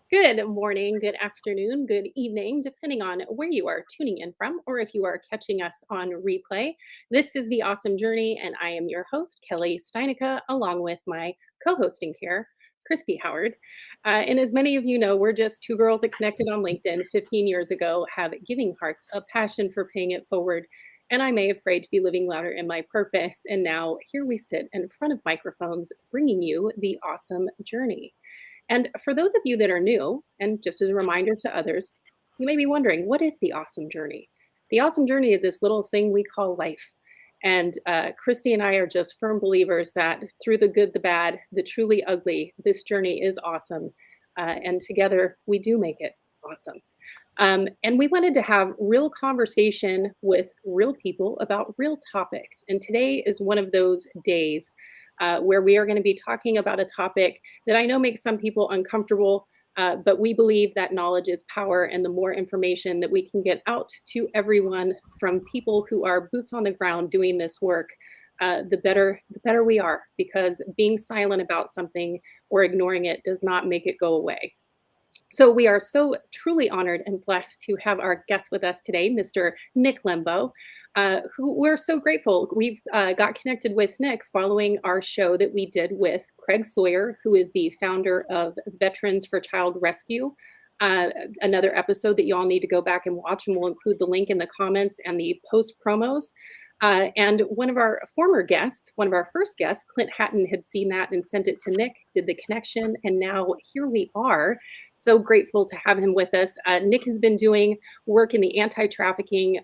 Good morning, good afternoon, good evening, depending on where you are tuning in from, or if you are catching us on replay. This is The Awesome Journey, and I am your host, Kelly Steinecke, along with my co hosting here, Christy Howard. And as many of you know, we're just two girls that connected on LinkedIn 15 years ago, have giving hearts, a passion for paying it forward. And I may have prayed to be living louder in my purpose. And now here we sit in front of microphones, bringing you the awesome journey. And for those of you that are new, and just as a reminder to others, you may be wondering, what is the awesome journey? The awesome journey is this little thing we call life. And Christy and I are just firm believers that through the good, the bad, the truly ugly, this journey is awesome. And together we do make it awesome. And we wanted to have real conversation with real people about real topics. And today is one of those days where we are going to be talking about a topic that I know makes some people uncomfortable, but we believe that knowledge is power. And the more information that we can get out to everyone from people who are boots on the ground doing this work, the better we are, because being silent about something or ignoring it does not make it go away. So we are so truly honored and blessed to have our guest with us today, Mr. Nick Lembo, who we're so grateful. We've got connected with Nick following our show that we did with Craig Sawyer, who is the founder of Veterans for Child Rescue. Another episode that you all need to go back and watch, and we'll include the link in the comments and the post promos. And one of our former guests, one of our first guests, Clint Hatton, had seen that and sent it to Nick, did the connection, and now here we are. So grateful to have him with us. Nick has been doing work in the anti-trafficking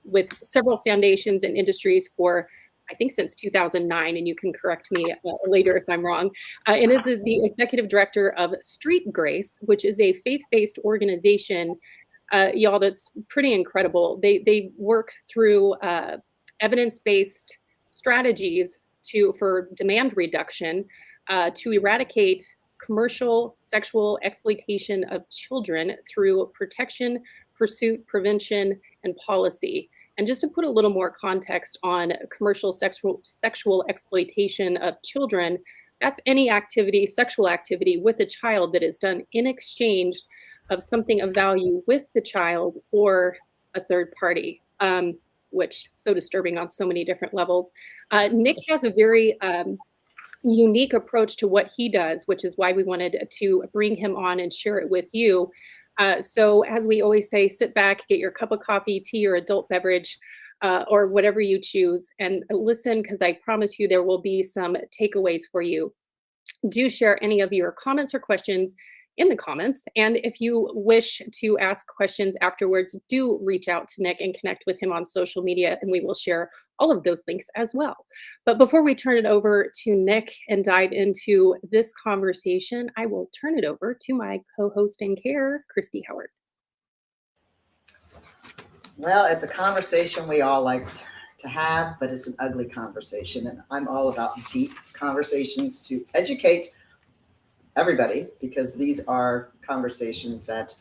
with several foundations and industries for, I think, since 2009, and you can correct me later if I'm wrong, and is the executive director of Street Grace, which is a faith-based organization, y'all, that's pretty incredible. They work through evidence-based strategies for demand reduction, to eradicate commercial sexual exploitation of children through protection, pursuit, prevention, and policy. And just to put a little more context on commercial sexual exploitation of children, that's any activity, sexual activity with a child that is done in exchange of something of value with the child or a third party, which so disturbing on so many different levels. Nick has a very unique approach to what he does, which is why we wanted to bring him on and share it with you. So as we always say, sit back, get your cup of coffee, tea, or adult beverage, or whatever you choose, and listen, because I promise you there will be some takeaways for you. Do share any of your comments or questions in the comments. And if you wish to ask questions afterwards, do reach out to Nick and connect with him on social media, and we will share all of those links as well. But before we turn it over to Nick and dive into this conversation, I will turn it over to my co-host in care, Christy Howard. Well, it's a conversation we all like to have, but it's an ugly conversation. And I'm all about deep conversations to educate everybody, because these are conversations that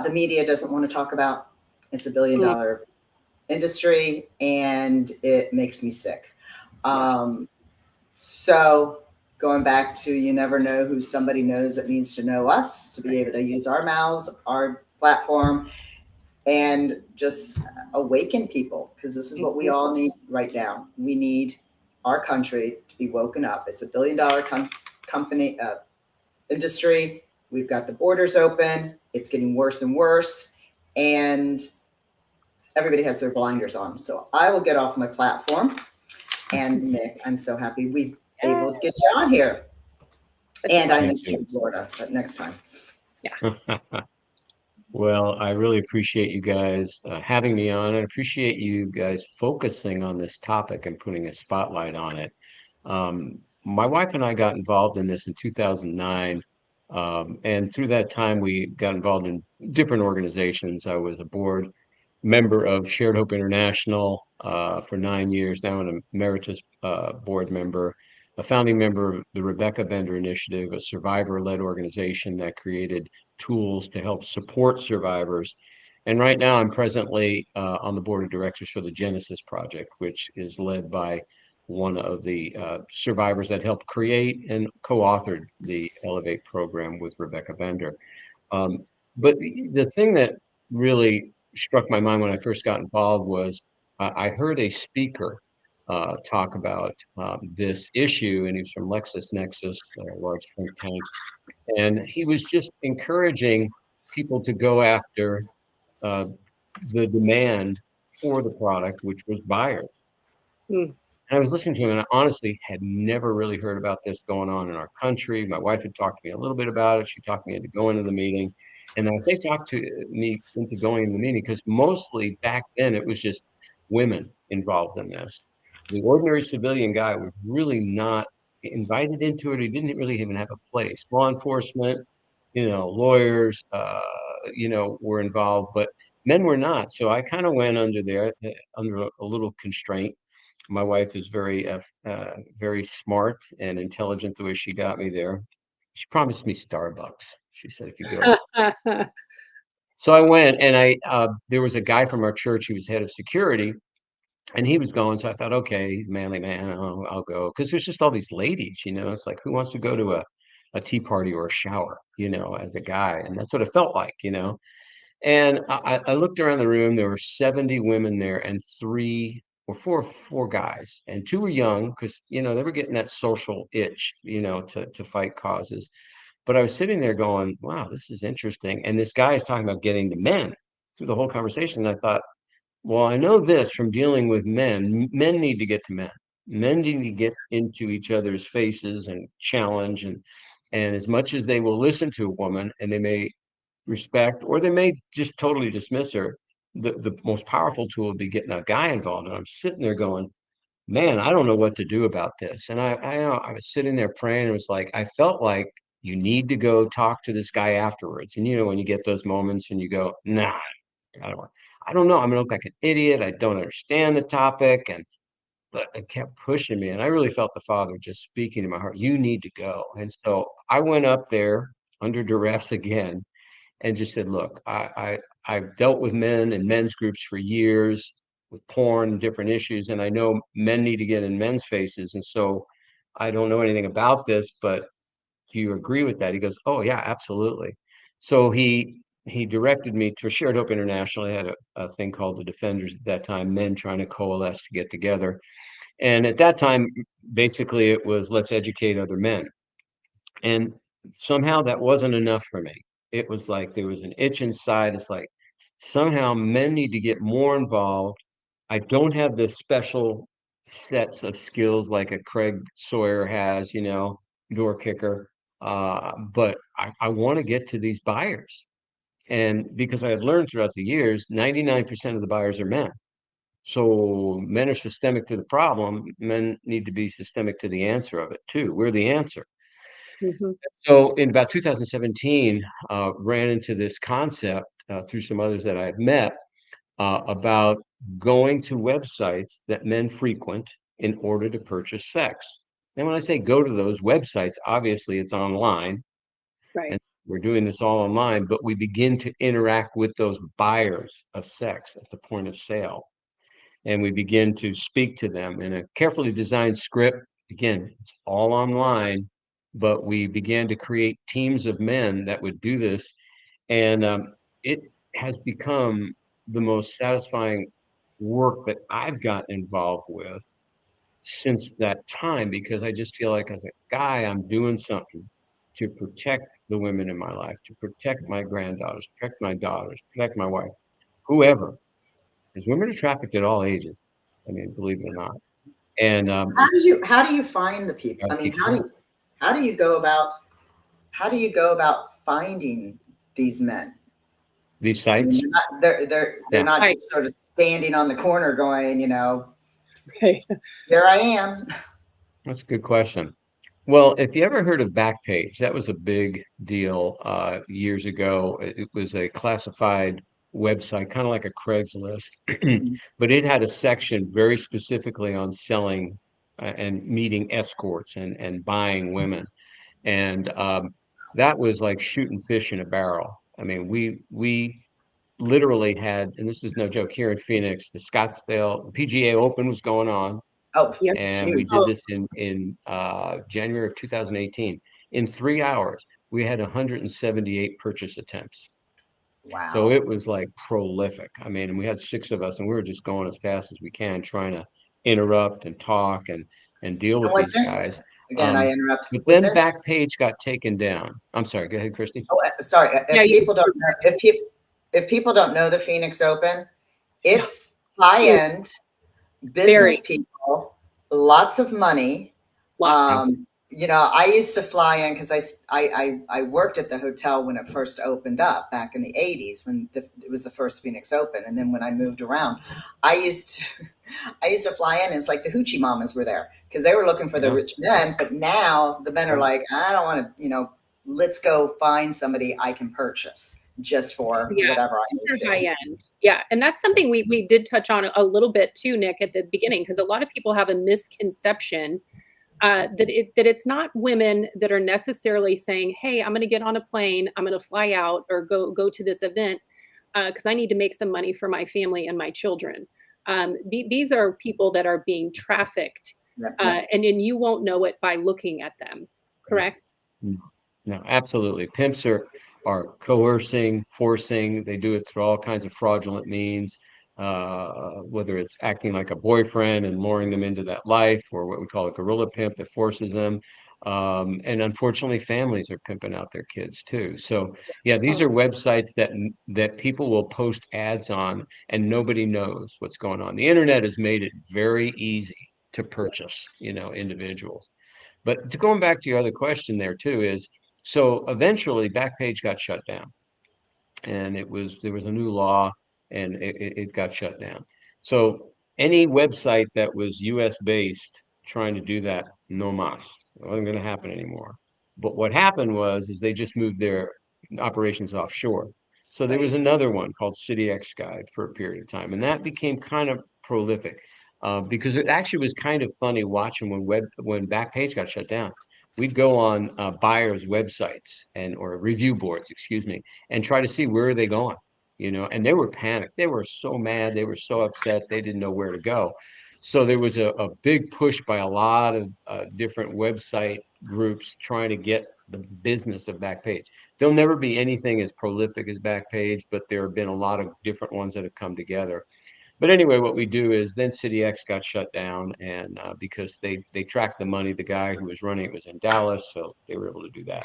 the media doesn't want to talk about. It's a $1 billion industry, and it makes me sick. So going back to, you never know who somebody knows that needs to know us, to be able to use our mouths, our platform, and just awaken people, because this is what we all need right now. We need our country to be woken up. It's a $1 billion company industry. We've got the borders open. It's getting worse and worse, and everybody has their blinders on. So I will get off my platform. And Nick, I'm so happy we've able to get you on here. And I miss you in Florida, but next time. Yeah. Well, I really appreciate you guys having me on. I appreciate you guys focusing on this topic and putting a spotlight on it. My wife and I got involved in this in 2009. And through that time, we got involved in different organizations. I was a board member of Shared Hope International for 9 years, now an emeritus board member, a founding member of the Rebecca Bender Initiative, a survivor-led organization that created tools to help support survivors. And right now I'm presently on the board of directors for the Genesis Project, which is led by one of the survivors that helped create and co-authored the Elevate program with Rebecca Bender. But the thing that really struck my mind when I first got involved was I heard a speaker talk about this issue, and he's from LexisNexis, a large think tank, and he was just encouraging people to go after uh, the demand for the product, which was buyers. Mm. And I was listening to him, and I honestly had never really heard about this going on in our country. My wife had talked to me a little bit about it. She talked me into going to the meeting. And I say talked to me into going to the meeting because mostly back then it was just women involved in this. The ordinary civilian guy was really not invited into it. He didn't really even have a place. Law enforcement, lawyers, were involved, but men were not. So I kind of went under there, under a little constraint. My wife is very smart and intelligent the way she got me there. She promised me Starbucks. She said, if you go. So I went, and there was a guy from our church. He was head of security, and he was going. So I thought, okay, he's a manly man. I'll go. Because there's just all these ladies, it's like, who wants to go to a tea party or a shower, as a guy? And that's what it felt like, And I looked around the room. There were 70 women there, and four guys, and two were young because they were getting that social itch, to fight causes. But I was sitting there going, "Wow, this is interesting." And this guy is talking about getting to men through the whole conversation. And I thought, well, I know this from dealing with men. Men need to get to men. Men need to get into each other's faces and challenge, and as much as they will listen to a woman, and they may respect, or they may just totally dismiss her, the most powerful tool would be getting a guy involved. And I'm sitting there going, man, I don't know what to do about this. And I was sitting there praying. It was like, I felt like you need to go talk to this guy afterwards. And when you get those moments and you go, nah, I don't know. I'm gonna look like an idiot. I don't understand the topic. But it kept pushing me. And I really felt the Father just speaking to my heart, you need to go. And so I went up there under duress again and just said, look, I've dealt with men and men's groups for years with porn and different issues, and I know men need to get in men's faces. And so I don't know anything about this, but do you agree with that? He goes, oh yeah, absolutely. So he directed me to Shared Hope International. They had a thing called the Defenders at that time, men trying to coalesce to get together. And at that time, basically it was, let's educate other men. And somehow that wasn't enough for me. It was like there was an itch inside. It's like somehow men need to get more involved. I don't have the special sets of skills like a Craig Sawyer has, door kicker. But I want to get to these buyers. And because I had learned throughout the years, 99% of the buyers are men. So men are systemic to the problem. Men need to be systemic to the answer of it too. We're the answer. Mm-hmm. So in about 2017, ran into this concept through some others that I had met about going to websites that men frequent in order to purchase sex. And when I say go to those websites, obviously it's online. Right. And we're doing this all online, but we begin to interact with those buyers of sex at the point of sale. And we begin to speak to them in a carefully designed script. Again, it's all online, but we began to create teams of men that would do this. And it has become the most satisfying work that I've gotten involved with since that time, because I just feel like as a guy, I'm doing something to protect the women in my life, to protect my granddaughters, protect my daughters, protect my wife, whoever. Because women are trafficked at all ages. I mean, believe it or not. And How do you find the people? I mean, how do you go about finding these men? these I mean, sites, they're yeah, not Right. just sort of standing on the corner going, Right. here I am. that's a good question. Well, if you ever heard of Backpage, that was a big deal years ago. It was a classified website, kind of like a Craigslist, but it had a section very specifically on selling and meeting escorts and buying women. And that was like shooting fish in a barrel. I mean, we literally had, and this is no joke, here in Phoenix, the Scottsdale PGA Open was going on. Oh, Yep. And we huge. did this in January of 2018. In 3 hours, we had 178 purchase attempts. So Wow. it was like prolific. I mean, and we had 6 of us, and we were just going as fast as we can, trying to interrupt and talk and deal And with what's these in, guys. again, I interrupt. But What's then interesting? Backpage got taken down. I'm sorry, go ahead, Christy. Oh, sorry. Yeah, If people don't know, if people don't know the Phoenix Open, yeah, it's high end very business people, lots of money. lots. I used to fly in because I worked at the hotel when it first opened up back in the 80s when it was the first Phoenix Open. And then when I moved around, I used to I used to fly in and it's like the hoochie mamas were there because they were looking for the Yeah. rich men. But now the men are like, I don't want to, let's go find somebody I can purchase just for Yeah, whatever I need super to. high end. Yeah, and that's something we did touch on a little bit too, Nick, at the beginning, because a lot of people have a misconception that it's not women that are necessarily saying, "Hey, I'm going to get on a plane, I'm going to fly out or go to this event because I need to make some money for my family and my children." These are people that are being trafficked, Yep. and then you won't know it by looking at them. Correct? No, no, absolutely. Pimps are coercing, forcing. They do it through all kinds of fraudulent means, whether it's acting like a boyfriend and luring them into that life, or what we call a gorilla pimp that forces them. And unfortunately, families are pimping out their kids too. So yeah, these Oh, are websites that people will post ads on, and nobody knows what's going on. The internet has made it very easy to purchase, individuals. But to going back to your other question there too is, so eventually Backpage got shut down, and there was a new law, and it got shut down. So any website that was US based trying to do that, no mas, it wasn't going to happen anymore. But what happened was is they just moved their operations offshore. So there was right. another one called City X Guide for a period of time, and that became kind of prolific because it actually was kind of funny watching when Backpage got shut down. We'd go on buyers' websites or review boards, excuse me, and try to see where are they going, and they were panicked. They were so mad. They were so upset. They didn't know where to go. So there was a big push by a lot of different website groups trying to get the business of Backpage. There'll never be anything as prolific as Backpage, but there have been a lot of different ones that have come together. But anyway, what we do is then City X got shut down, and because they tracked the money, the guy who was running it was in Dallas, so they were able to do that.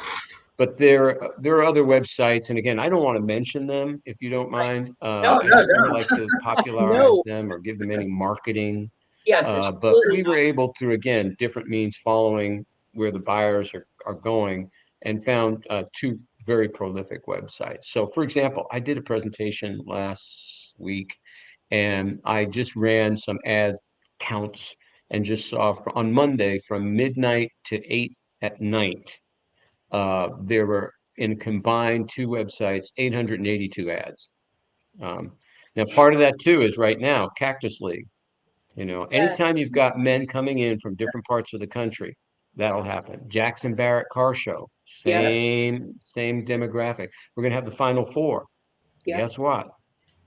But there are other websites, and again, I don't want to mention them if you don't mind. No, Oh, I no, just never like no. to popularize no. them or give them any marketing. Yeah, But absolutely we were able to, again, different means following where the buyers are going, and found two very prolific websites. So, for example, I did a presentation last week, and I just ran some ad counts and just saw on Monday from midnight to 8 at night, there were in combined two websites, 882 ads. Um, Now, part of that too is right now, Cactus League. Yes. Anytime you've got men coming in from different parts of the country, that'll happen. Jackson Barrett Car Show, Yep. same demographic. We're gonna have the Final Four. Yep. Guess what?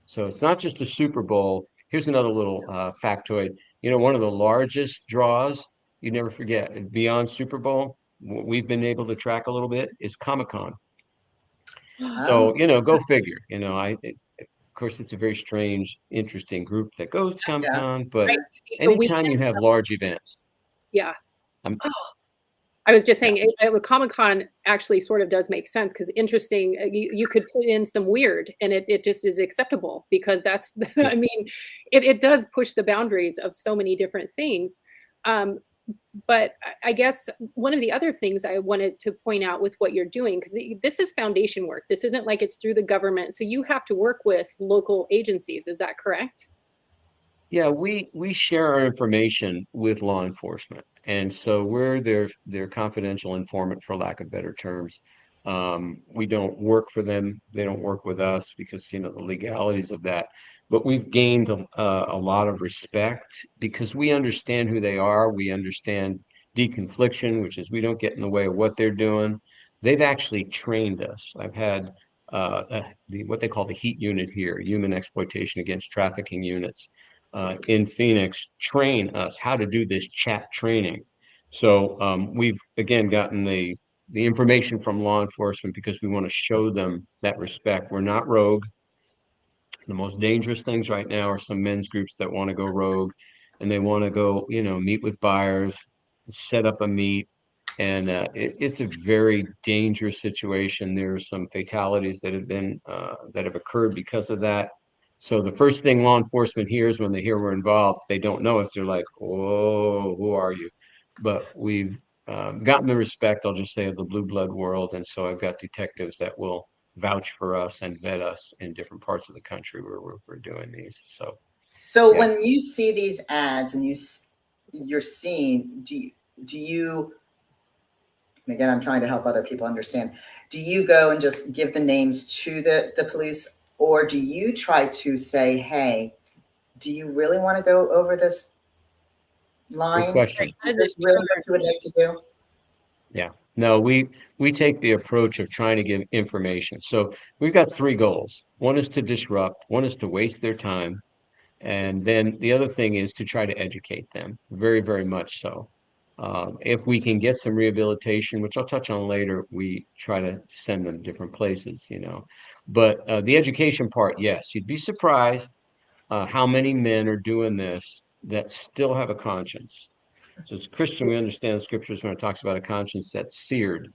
So it's not just a Super Bowl. Here's another little factoid. One of the largest draws, you never forget, beyond Super Bowl, what we've been able to track a little bit is Comic-Con. Oh, So, go figure. Of course, it's a very strange, interesting group that goes to yeah. Comic-Con, but Right. It's a anytime weekend you have stuff. large events, Yeah. I'm, Oh, I was just yeah, saying, Comic-Con actually sort of does make sense because interesting, you could put in some weird and it just is acceptable because that's yeah. I mean, it does push the boundaries of so many different things. Um, but I guess one of the other things I wanted to point out with what you're doing, because this is foundation work. This isn't like it's through the government. So you have to work with local agencies. Is that correct? Yeah, we share our information with law enforcement, and so we're their confidential informant, for lack of better terms. We don't work for them; they don't work with us because the legalities of that. But we've gained a lot of respect because we understand who they are. We understand deconfliction, which is we don't get in the way of what they're doing. They've actually trained us. I've had what they call the HEAT unit here, Human Exploitation Against Trafficking units, in Phoenix train us how to do this chat training. So we've again gotten the information from law enforcement because we want to show them that respect. We're not rogue. The most dangerous things right now are some men's groups that want to go rogue, and they want to go, meet with buyers, set up a meet, and it's a very dangerous situation. There are some fatalities that have been that have occurred because of that. So the first thing law enforcement hears when they hear we're involved, they don't know us. They're like, "Oh, who are you?" But we've gotten the respect, I'll just say, of the blue blood world, and so I've got detectives that will vouch for us and vet us in different parts of the country where we're doing these. So yeah. when you see these ads and you're seeing, do you, and again, I'm trying to help other people understand, do you go and just give the names to the police, or do you try to say, hey, do you really want to go over this line? Good question. Right. Is this really what you would like to do? Yeah. No, we take the approach of trying to give information. So we've got three goals. One is to disrupt, one is to waste their time, and then the other thing is to try to educate them, very, very much so. If we can get some rehabilitation, which I'll touch on later, we try to send them different places, But the education part, yes, you'd be surprised how many men are doing this that still have a conscience. So as Christian, we understand the scriptures when it talks about a conscience that's seared.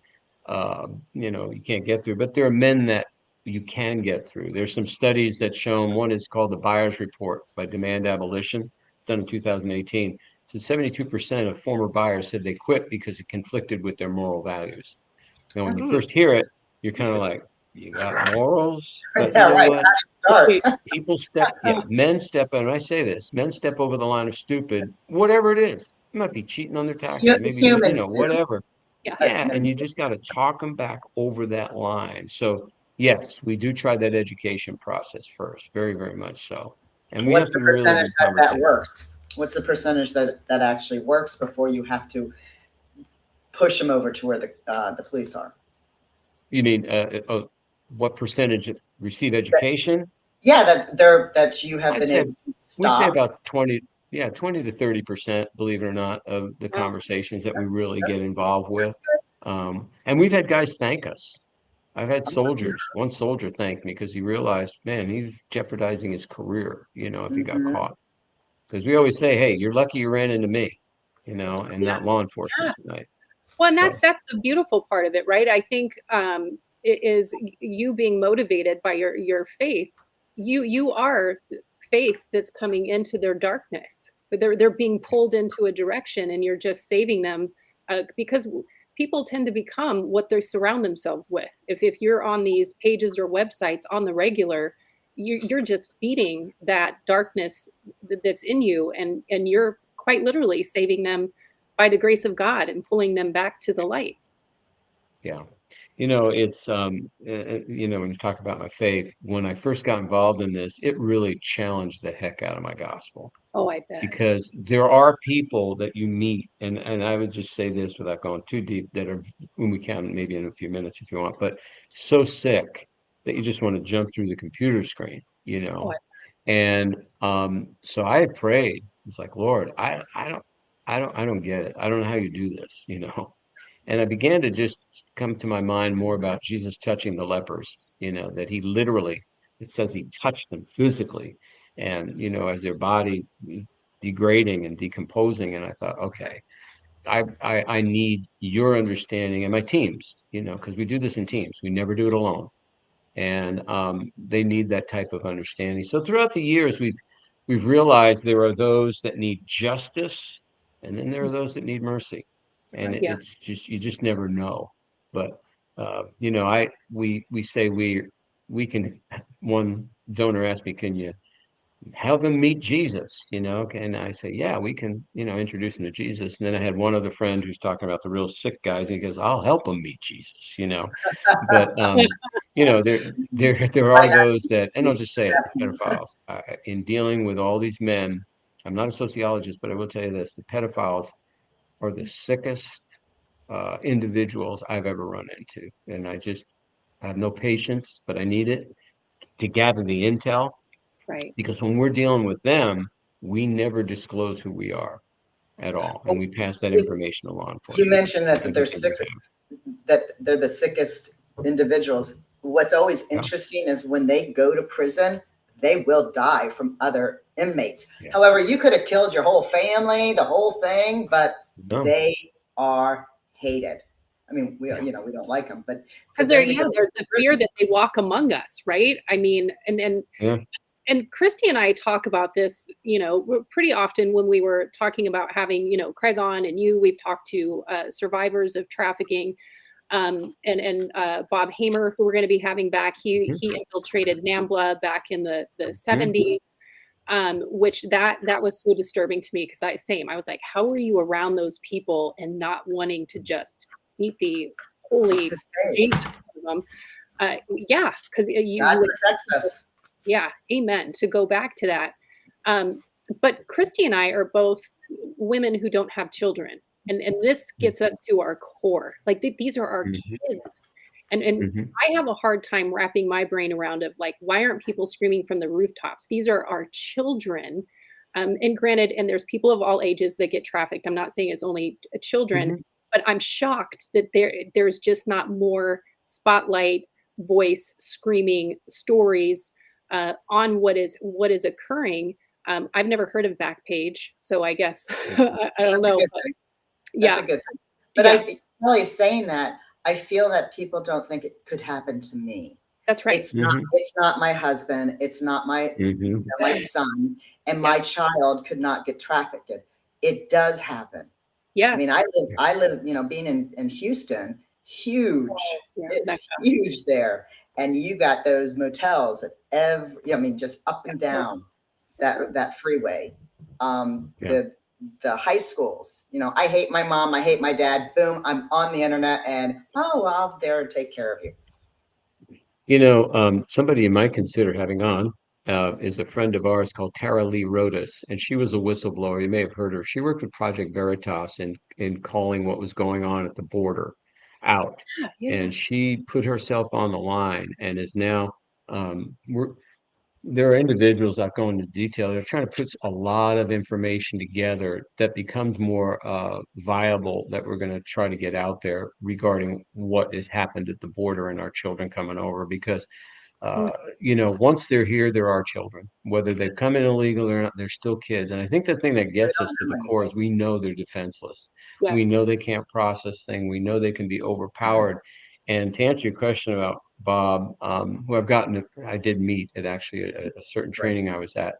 You can't get through, but there are men that you can get through. There's some studies that shown, one is called the Buyers Report by Demand Abolition, done in 2018. So 72% of former buyers said they quit because it conflicted with their moral values. Now, when you first hear it, you're kind of like, you got morals, but you Yeah, know right. what? Start. People men step, and I say this, men step over the line of stupid, whatever it is. It might be cheating on their taxes, maybe doing, Humans do. whatever. Yeah. Yeah, and you just got to talk them back over that line. So yes, we do try that education process first, very, very much so. And we have What's the some really percentage good that conversations. works? What's the percentage that actually works before you have to push them over to where the police are? You mean what percentage receive education? Yeah, that you have I'd been say able to we say stop. about 20, yeah, 20 to 30%, believe it or not, of the Wow. conversations that we really get involved with. And we've had guys thank us. I've had soldiers, one soldier thanked me because he realized, man, he was jeopardizing his career, if he got Mhm. caught. Because we always say, hey, you're lucky you ran into me, and Yeah. not law enforcement Yeah. tonight. Well, and So that's the beautiful part of it, right? I think it is you being motivated by your faith. You are faith that's coming into their darkness. But they're being pulled into a direction, and you're just saving them because people tend to become what they surround themselves with. If you're on these pages or websites on the regular, you're just feeding that darkness that's in you, and you're quite literally saving them by the grace of God and pulling them back to the light. yeah. It's when you talk about my faith, when I first got involved in this, it really challenged the heck out of my gospel Oh, I bet. because there are people that you meet, and I would just say this without going too deep, that are, when we can, maybe in a few minutes if you want, but so sick that you just want to jump through the computer screen, Oh, I And so I had prayed. It's like, Lord, I don't get it. I don't know how you do this. And I began to just come to my mind more about Jesus touching the lepers, that he literally, it says he touched them physically. And, as their body degrading and decomposing. And I thought, okay, I need your understanding and my teams, because we do this in teams. We never do it alone. And they need that type of understanding. So throughout the years, we've realized there are those that need justice, and then there are those that need mercy, and Right. Yeah. it's just you just never know. But we say we can. One donor asked me, "Can you have them meet Jesus?" And I say, "Yeah, we can, introduce them to Jesus." And then I had one other friend who's talking about the real sick guys, and he goes, "I'll help them meet Jesus." But there are Right. those that, and I'll just say it, the pedophiles. In dealing with all these men, I'm not a sociologist, but I will tell you this: the pedophiles are the sickest individuals I've ever run into, and I have no patience, but I need it to gather the intel Right. because when we're dealing with them, we never disclose who we are at all, and we pass that You information to law you enforcement. mentioned that they're Everything we sick, that they're the sickest individuals. What's always Yeah. interesting is when they go to prison, they will die from other inmates. Yeah. However, you could have killed your whole family, the whole thing, but No. they are hated. I mean, we Yeah. we don't like them, but for Because them to go there's to the fear prison, that they walk among us, right? I mean, Yeah. and Christy and I talk about this, pretty often when we were talking about having, Craig on and we've talked to survivors of trafficking, and Bob Hamer, who we're going to be having back. Mhm. He infiltrated NAMBLA back in the Mhm. 70s, which that was so disturbing to me because I was like, how are you around those people and not wanting to just beat the it's holy his faith. Jesus out of them? Yeah, because you God would, protects us. yeah, amen. To go back to that. But Christy and I are both women who don't have children. And this gets us to our core. Like these are our Mhm. kids. And Mhm. I have a hard time wrapping my brain around of like, why aren't people screaming from the rooftops? These are our children. And granted, and there's people of all ages that get trafficked. I'm not saying it's only children, Mhm. but I'm shocked that there's just not more spotlight, voice, screaming stories on what is occurring. I've never heard of Backpage, so I guess I don't That's a know. good But thing. That's a yeah, good thing. But yeah, really saying that, I feel that people don't think it could happen to me. that's right. Mhm. It's not my husband, it's not my Mhm. my son, and Yeah. my child could not get trafficked. It does happen. I mean, Yes. I live, being in Houston, huge. Yeah, It's Mecca. huge there. And you got those motels at I mean, just up and down that freeway. Yeah. The high schools, I hate my mom, I hate my dad. Boom, I'm on the internet and I'll there and take care of you. Somebody you might consider having on is a friend of ours called Tara Lee Rodas, and she was a whistleblower. You may have heard her. She worked with Project Veritas in calling what was going on at the border out, Yeah, yeah. and she put herself on the line and is now we're there are individuals that go into detail. They're trying to put a lot of information together that becomes more viable that we're going to try to get out there regarding what has happened at the border and our children coming over because Mm, once they're here, they're our children. Whether they've come in illegal or not, they're still kids. And I think the thing that We gets don't us to the know core is anything. we know they're defenseless. We yes. know they can't process things. We know they can be overpowered. And to answer your question about Bob, who I did meet at actually a certain Right. training I was at,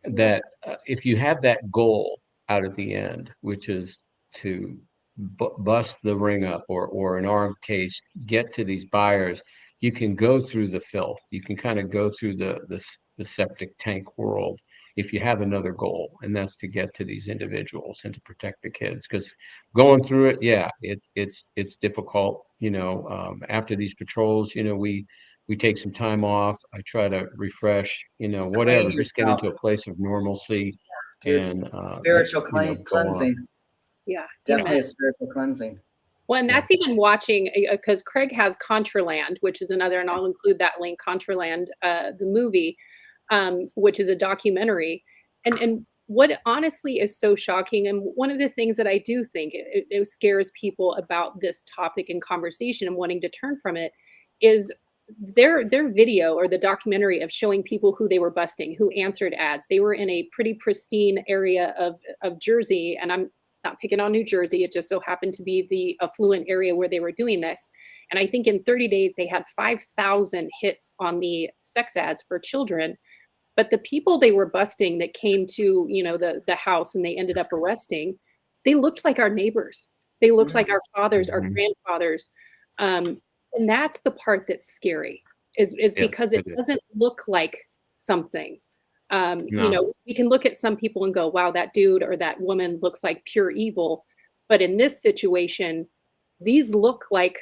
Yeah. that if you have that goal out at the end, which is to bust the ring up or in our case, get to these buyers, you can go through the filth. You can kind of go through the septic tank world if you have another goal, and that's to get to these individuals and to protect the kids. Because going through it, yeah, it's difficult. After these patrols, we take some time off. I try to refresh, Clean whatever, just get yourself. into a place of normalcy Do a and spiritual go on. cleansing. Yeah. Definitely Amen. a spiritual cleansing. Well, and Yeah. that's even watching because Craig has Contraland, which is another, and I'll include that link, Contraland, the movie, which is a documentary. And what honestly is so shocking, and one of the things that I do think it scares people about this topic and conversation and wanting to turn from it is their video or the documentary of showing people who they were busting, who answered ads. They were in a pretty pristine area of Jersey, and I'm not picking on New Jersey. It just so happened to be the affluent area where they were doing this. And I think in 30 days, they had 5,000 hits on the sex ads for children. But the people they were busting that came to, the house and they ended up arresting, they looked like our neighbors. They looked like our fathers, our Mhm. grandfathers. And that's the part that's scary is Yeah, because it it is. doesn't look like something. No. We can look at some people and go, wow, that dude or that woman looks like pure evil. But in this situation, these look like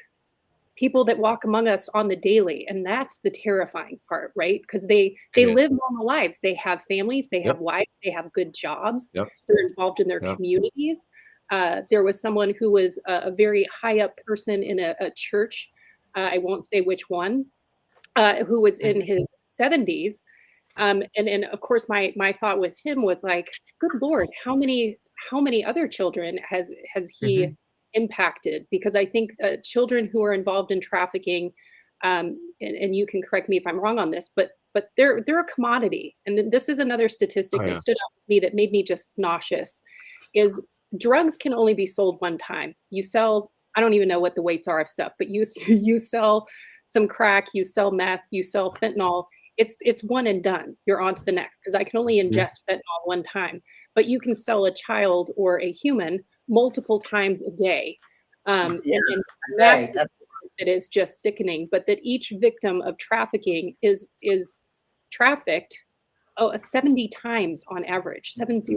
people that walk among us on the daily, and that's the terrifying part, right? Because It they is. live normal lives. They have families, they have Yep. wives, they have good jobs, Yep. they're involved in their Yep. communities. There was someone who was a very high up person in a church, I won't say which one, who was in his 70s, And of course, my thought with him was like, good Lord, how many other children has he Hmm. impacted? Because I think children who are involved in trafficking, and you can correct me if I'm wrong on this, but they're a commodity. And then this is another statistic Oh that yeah. stood out with me that made me just nauseous. Is drugs can only be sold one time. You sell, I don't even know what the weights are of stuff, but you you sell some crack, you sell meth, you sell fentanyl, it's one and done. You're on to the next because I can only Mhm. ingest fentanyl one time, but you can sell a child or a human multiple times a day. Yeah, And that's day. the part that is just sickening, but that each victim of trafficking is trafficked, 70 times on average, 70.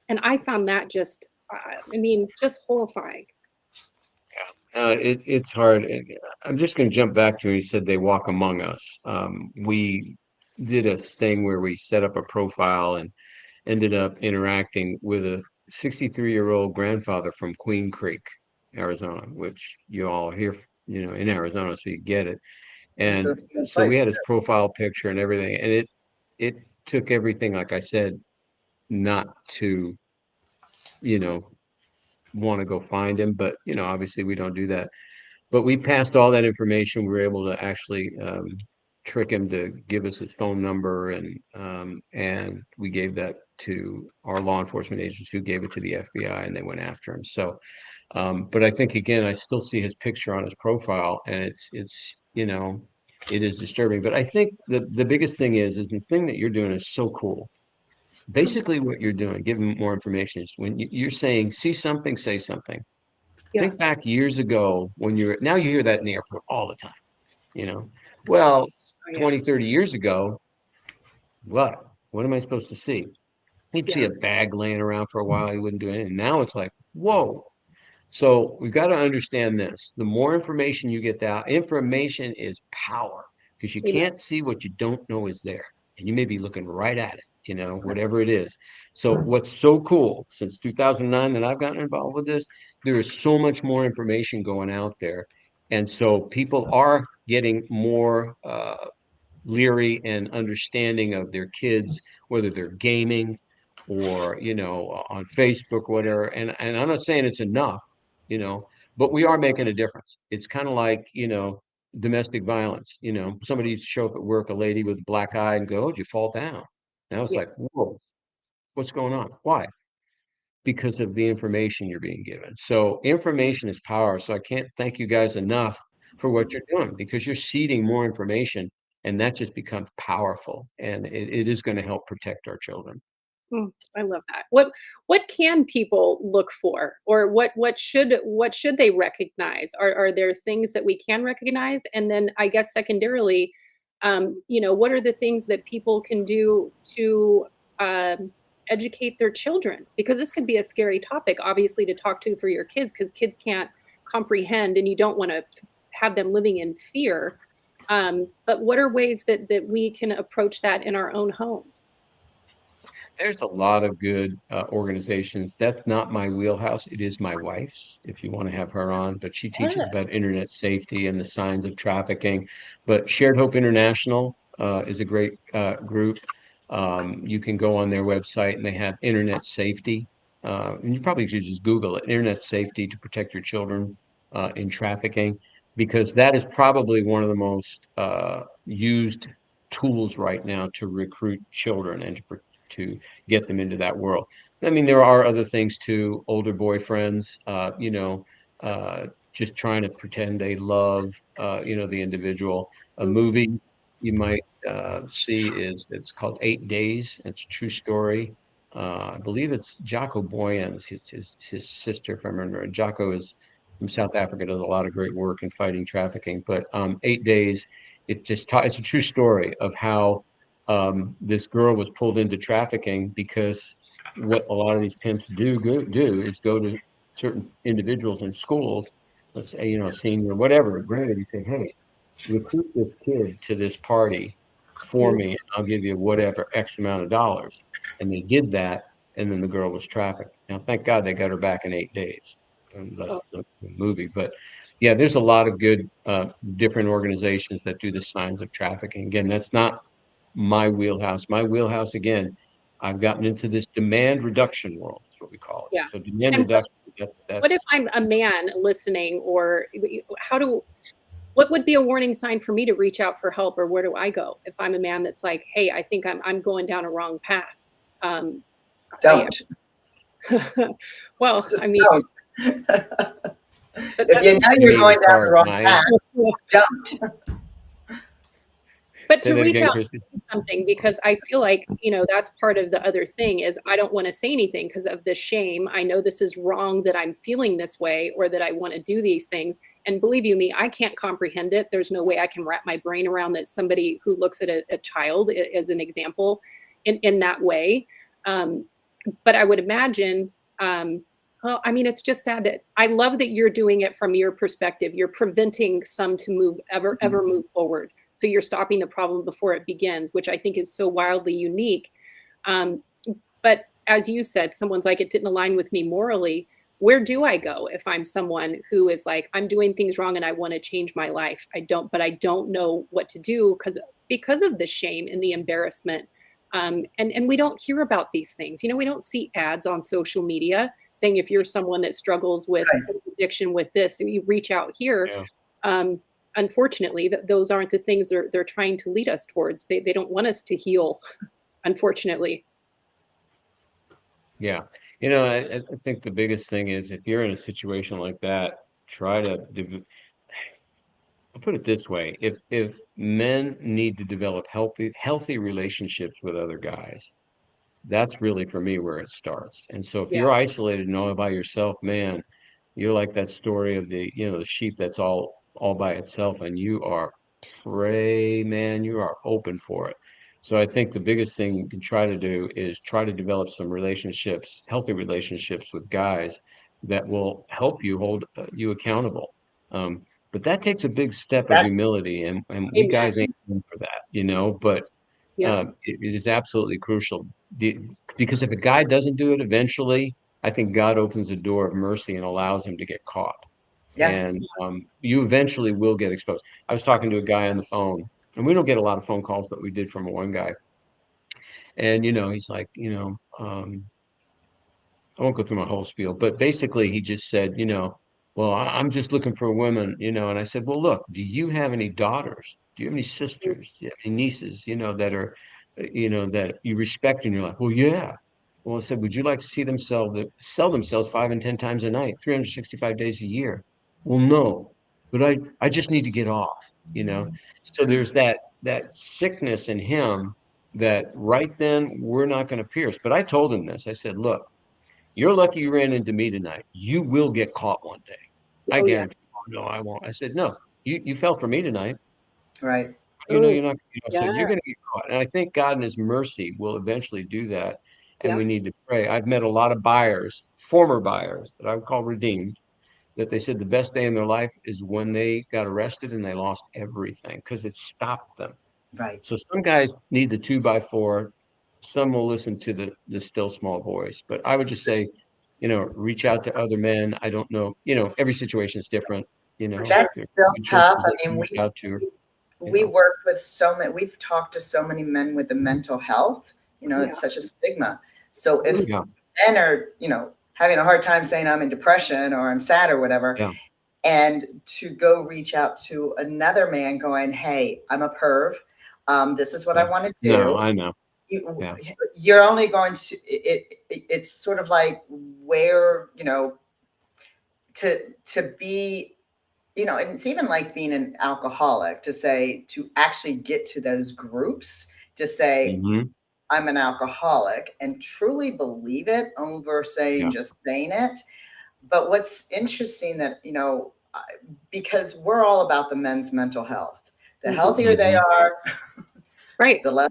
And I found that just, I mean, just horrifying. It's hard. I'm just going to jump back to, you said they walk among us. We did a thing where we set up a profile and ended up interacting with a 63-year-old grandfather from Queen Creek, Arizona, which you all hear, in Arizona, so you get it. It's a And good so we place had his too. profile picture and everything, and it took everything, like I said, not to, you know, want to go find him, but obviously we don't do that. But we passed all that information. We were able to actually trick him to give us his phone number, and we gave that to our law enforcement agents, who gave it to the FBI, and they went after him. So, but I think, again, I still see his picture on his profile, and it is disturbing. But I think the biggest thing is the thing that you're doing is so cool. Basically, what you're doing, giving more information, is when you're saying, see something, say something. Yeah. Think back years ago when now you hear that in the airport all the time, you know. Well, Oh, yeah. 20, 30 years ago, what am I supposed to see? You'd see Yeah. a bag laying around for a while, you wouldn't do anything. Now it's like, whoa. So we've got to understand this. The more information you get out, information is power, because you Amen. can't see what you don't know is there. And you may be looking right at it, whatever it is. So what's so cool, since 2009 that I've gotten involved with this, there is so much more information going out there. And so people are getting more leery and understanding of their kids, whether they're gaming or, on Facebook or whatever. And I'm not saying it's enough, you know, but we are making a difference. It's kind of like, domestic violence. Somebody used to show up at work, a lady with a black eye, and go, "Oh, did you fall down?" Now it's Yeah. like, whoa, what's going on? Why? Because of the information you're being given. So information is power. So I can't thank you guys enough for what you're doing, because you're seeding more information, and that just becomes powerful, and it is going to help protect our children. Mm, I love that. What can people look for, or what should they recognize? Are there things that we can recognize? And then I guess secondarily, what are the things that people can do to educate their children? Because this could be a scary topic, obviously, to talk to for your kids, because kids can't comprehend, and you don't want to have them living in fear. But what are ways that we can approach that in our own homes? There's a lot of good organizations. That's not my wheelhouse. It is my wife's, if you want to have her on, but she teaches about internet safety and the signs of trafficking. But Shared Hope International is a great group. You can go on their website, and they have internet safety. And you probably should just Google it, internet safety to protect your children in trafficking, because that is probably one of the most used tools right now to recruit children and to get them into that world. I mean, there are other things too, older boyfriends, just trying to pretend they love, the individual. A Mm, movie you might see it's called 8 Days. It's a true story. I believe it's Jocko Boyens. It's his sister, if I remember. Jocko is from South Africa, does a lot of great work in fighting trafficking. But 8 Days, it's a true story of how this girl was pulled into trafficking, because what a lot of these pimps do is go to certain individuals in schools, let's say, senior, whatever, grade, you say, hey, recruit this kid to this party for mm, me, and I'll give you whatever X amount of dollars. And they did that, and then the girl was trafficked. Now, thank God they got her back in 8 days. And oh, that's the movie. But yeah, there's a lot of good different organizations that do the signs of trafficking. Again, that's not my wheelhouse. My wheelhouse, again, I've gotten into this demand reduction world, is what we call it. Yeah. So demand And reduction, what if that's I'm a man listening, or what would be a warning sign for me to reach out for help, or where do I go if I'm a man that's like, hey, I think I'm going down a wrong path? Um, I Don't. well, I Just mean, don't. but If you that's know I you're mean, going as down far the as wrong my, path, don't. but say to that reach again, out Christy. to something, because I feel like, that's part of the other thing is I don't want to say anything because of the shame. I know this is wrong that I'm feeling this way or that I want to do these things. And believe you me, I can't comprehend it. There's no way I can wrap my brain around that somebody who looks at a child as an example in that way. Um, but I would imagine, well, I mean, it's just sad that I love that you're doing it from your perspective. You're preventing some to ever move forward. So you're stopping the problem before it begins, which I think is so wildly unique. Um, but as you said, someone's like, it didn't align with me morally. Where do I go if I'm someone who is like, I'm doing things wrong and I want to change my life? But I don't know what to do because of the shame and the embarrassment. And we don't hear about these things. We don't see ads on social media saying if you're someone that struggles with Right. addiction with this, and you reach out here. Yeah. Um, Unfortunately, those aren't the things they're trying to lead us towards. They don't want us to heal, unfortunately. Yeah. I think the biggest thing is if you're in a situation like that, try to I'll put it this way. If men need to develop healthy relationships with other guys, that's really for me where it starts. And so if Yeah, you're isolated and all by yourself, man, you're like that story of the sheep that's all by itself, and you are prey, man, you are open for it. So I think the biggest thing you can try to do is try to develop some relationships, healthy relationships with guys that will help you hold you accountable. But that takes a big step of That, humility, and we guys amen. ain't in for that. But Yep. it is absolutely crucial because if a guy doesn't do it eventually, I think God opens the door of mercy and allows him to get caught. yeah, And you eventually will get exposed. I was talking to a guy on the phone, and we don't get a lot of phone calls, but we did from one guy. And, he's like, I won't go through my whole spiel, but basically he just said, well, I'm just looking for women, and I said, well, look, do you have any daughters? Do you have any sisters? Do you have any nieces, that are, that you respect in your life? Well, yeah. Well, I said, would you like to see them sell themselves 5 and 10 times a night, 365 days a year? Well, no, but I just need to get off. So there's that sickness in him that right then we're not going to pierce. But I told him this. I said, look, you're lucky you ran into me tonight. You will get caught one day. I Oh yeah. guarantee. Oh, no, I won't. I said, no, you fell for me tonight. right. You know, Oh you're not, so yeah. you're going to get caught. And I think God in his mercy will eventually do that. And we Yep. need to pray. I've met a lot of buyers, former buyers that I would call redeemed, that they said the best day in their life is when they got arrested and they lost everything because it stopped them. Right. So some guys need the 2x4. Some will listen to the still small voice. But I would just say, reach out to other men. I don't know, every situation is different. For sure. That's There still are tough. churches I that you mean, reach out to, you we know. work with we've talked to so many men with the mental health, Yeah. it's such a stigma. So if Yeah, men are, having a hard time saying I'm in depression or I'm sad or whatever, yeah, and to go reach out to another man going, hey, I'm a perv. This is what I yeah. want to No, do. I know. You, Yeah. you're only going to, it's sort of like where, to be, and it's even like being an alcoholic to actually get to those groups to say, Hmm. I'm an alcoholic and truly believe it over saying, Yeah. just saying it. But what's interesting that, because we're all about the men's mental health, the Mhm. healthier they Hmm. are, Right. the less,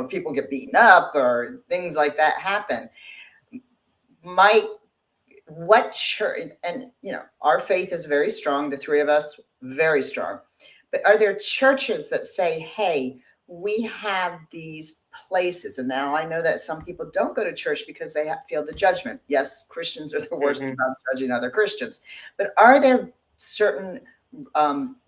people get beaten up or things like that happen. My what church, and our faith is very strong, the three of us very strong, but are there churches that say, hey, we have these places? And now I know that some people don't go to church because they feel the judgment. Yes, Christians are the worst Hmm. about judging other Christians, but are there certain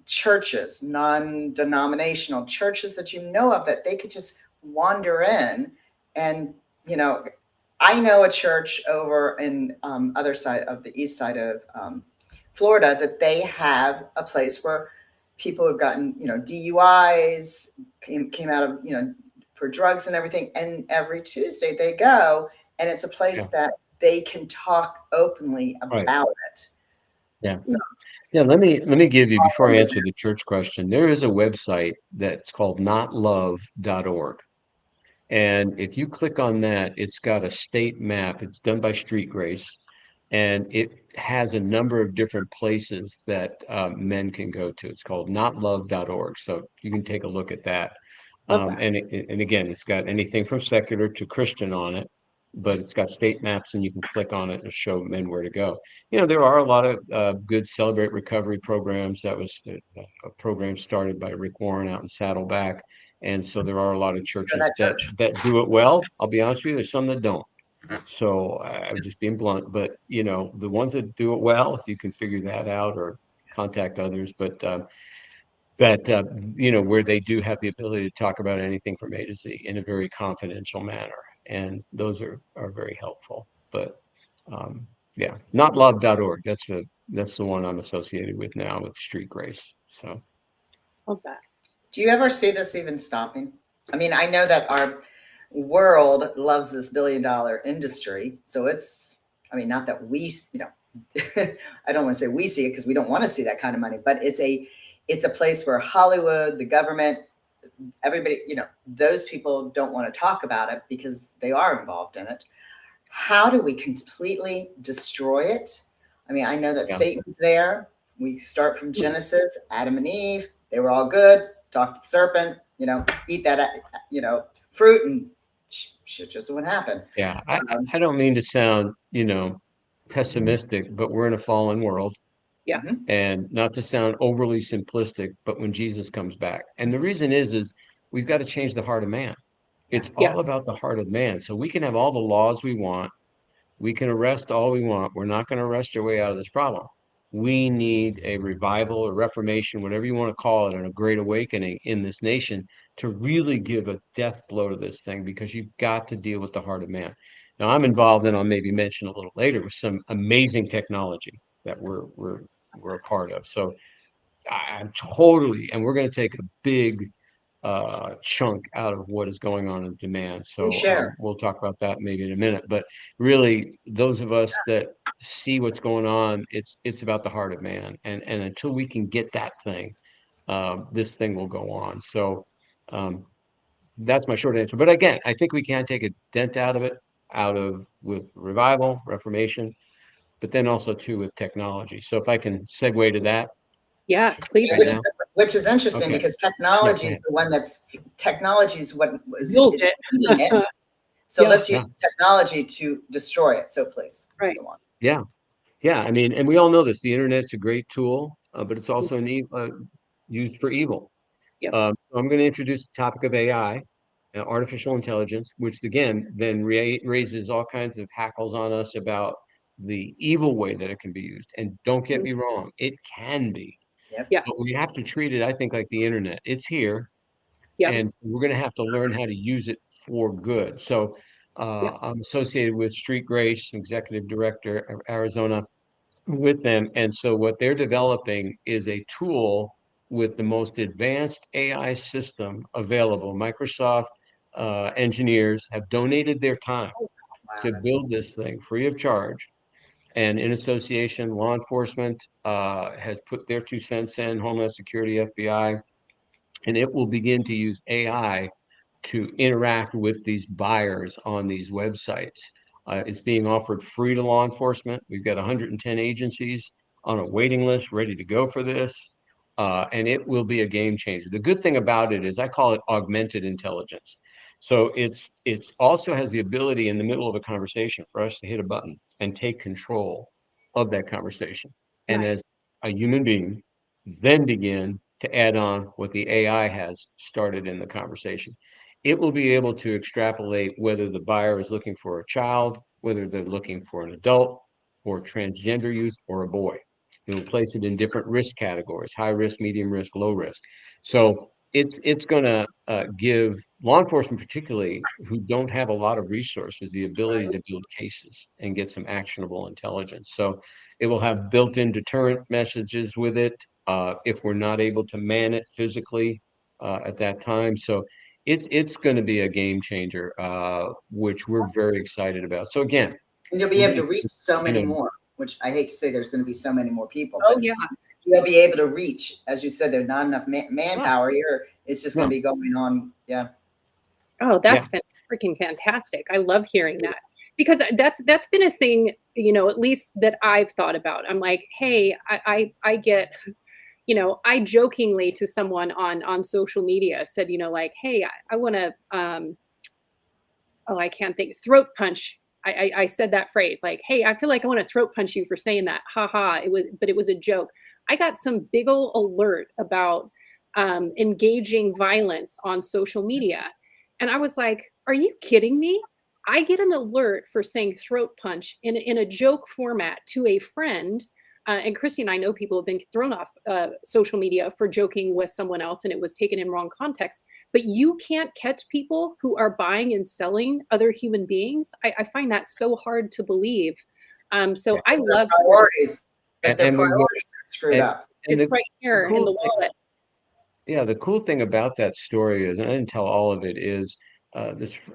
churches, non-denominational churches that of that they could just wander in and, I know a church over in other side of the east side of Florida that they have a place where people have gotten, DUIs, came out of, for drugs and everything. And every Tuesday they go, and it's a place that they can talk openly about it. Yeah. So, yeah. Let me give you, before I answer the church question, there is a website that's called notlove.org. And if you click on that, it's got a state map. It's done by Street Grace, and it has a number of different places that men can go to. It's called notlove.org. So you can take a look at that. And again, it's got anything from secular to Christian on it, but it's got state maps, and you can click on it and show men where to go. There are a lot of good Celebrate Recovery programs. That was a program started by Rick Warren out in Saddleback. And so there are a lot of churches that do it well. I'll be honest with you, there's some that don't. So I'm just being blunt, but the ones that do it well, if you can figure that out or contact others, but where they do have the ability to talk about anything from A to Z in a very confidential manner. And those are very helpful. But yeah, notlove.org. That's the one I'm associated with now with Street Grace. So Love that. do you ever see this even stopping? I mean, I know that our world loves this billion-dollar industry. So not that we, I don't want to say we see it because we don't want to see that kind of money, but it's a place where Hollywood, the government, everybody, those people don't want to talk about it because they are involved in it. How do we completely destroy it? I mean, I know that Satan's there. We start from Genesis, Adam and Eve. They were all good. Talk to the serpent, eat that, fruit, and shit just wouldn't happen. Yeah, I don't mean to sound, pessimistic, but we're in a fallen world. Yeah. And not to sound overly simplistic, but when Jesus comes back. And the reason is we've got to change the heart of man. It's all about the heart of man. So we can have all the laws we want. We can arrest all we want. We're not going to arrest our way out of this problem. We need a revival, a reformation, whatever you want to call it, and a great awakening in this nation to really give a death blow to this thing, because you've got to deal with the heart of man. Now, I'm involved, and I'll maybe mention a little later, with some amazing technology that we're a part of. So I'm totally, and we're going to take a big chunk out of what is going on in demand. So we'll talk about that maybe in a minute. But really, those of us that see what's going on, it's about the heart of man. And until we can get that thing, this thing will go on. So that's my short answer. But again, I think we can take a dent out of it, with revival, reformation, but then also too with technology. So if I can segue to that. Yes, please. Which is interesting because technology is what is feeding it. So let's use technology to destroy it. So please. Right. Go on. Yeah. Yeah. I mean, and we all know this, the internet's a great tool, but it's also used for evil. I'm going to introduce the topic of AI, artificial intelligence, which again, then raises all kinds of hackles on us about the evil way that it can be used. And don't get me wrong, it can be. But we have to treat it, I think, like the internet. It's here. And we're going to have to learn how to use it for good. So I'm associated with Street Grace, executive director of Arizona, with them. And so what they're developing is a tool with the most advanced AI system available. Microsoft engineers have donated their time to build this thing free of charge. And in association, law enforcement has put their 2 cents in, Homeland Security, FBI, and it will begin to use AI to interact with these buyers on these websites. It's being offered free to law enforcement. We've got 110 agencies on a waiting list ready to go for this, and it will be a game changer. The good thing about it is I call it augmented intelligence. So it's also has the ability in the middle of a conversation for us to hit a button and take control of that conversation. And as a human being, then begin to add on what the AI has started in the conversation. It will be able to extrapolate whether the buyer is looking for a child, whether they're looking for an adult, or transgender youth, or a boy. It will place it in different risk categories: high risk, medium risk, low risk. So it's going to give law enforcement, particularly who don't have a lot of resources, the ability Right. to build cases and get some actionable intelligence. So it will have built-in deterrent messages with it if we're not able to man it physically at that time. So it's going to be a game changer, which we're very excited about. So again, And you'll be able to really, reach so you many know, more, which I hate to say there's going to be so many more people, Oh but yeah. you'll be able to reach, as you said, there's not enough no, manpower here. It's just going no, to be going on. Yeah. Oh, yeah, that's freaking fantastic. I love hearing that because that's been a thing, at least that I've thought about. I'm like, hey, I get, I jokingly to someone on social media said, like, hey, I want to oh, I can't think, throat punch. I said that phrase like, hey, I feel like I want to throat punch you for saying that. Ha ha. But it was a joke. I got some big ol' alert about engaging violence on social media. And I was like, are you kidding me? I get an alert for saying throat punch in a joke format to a friend. And Christy and I know people have been thrown off social media for joking with someone else and it was taken in wrong context, but you can't catch people who are buying and selling other human beings. I find that so hard to believe. yeah. So I Their love hearing priorities, but their And we will, priorities are screwed and, up. and it's right the here in cool the thing, wallet. yeah, the cool thing about that story is, and I didn't tell all of it, is this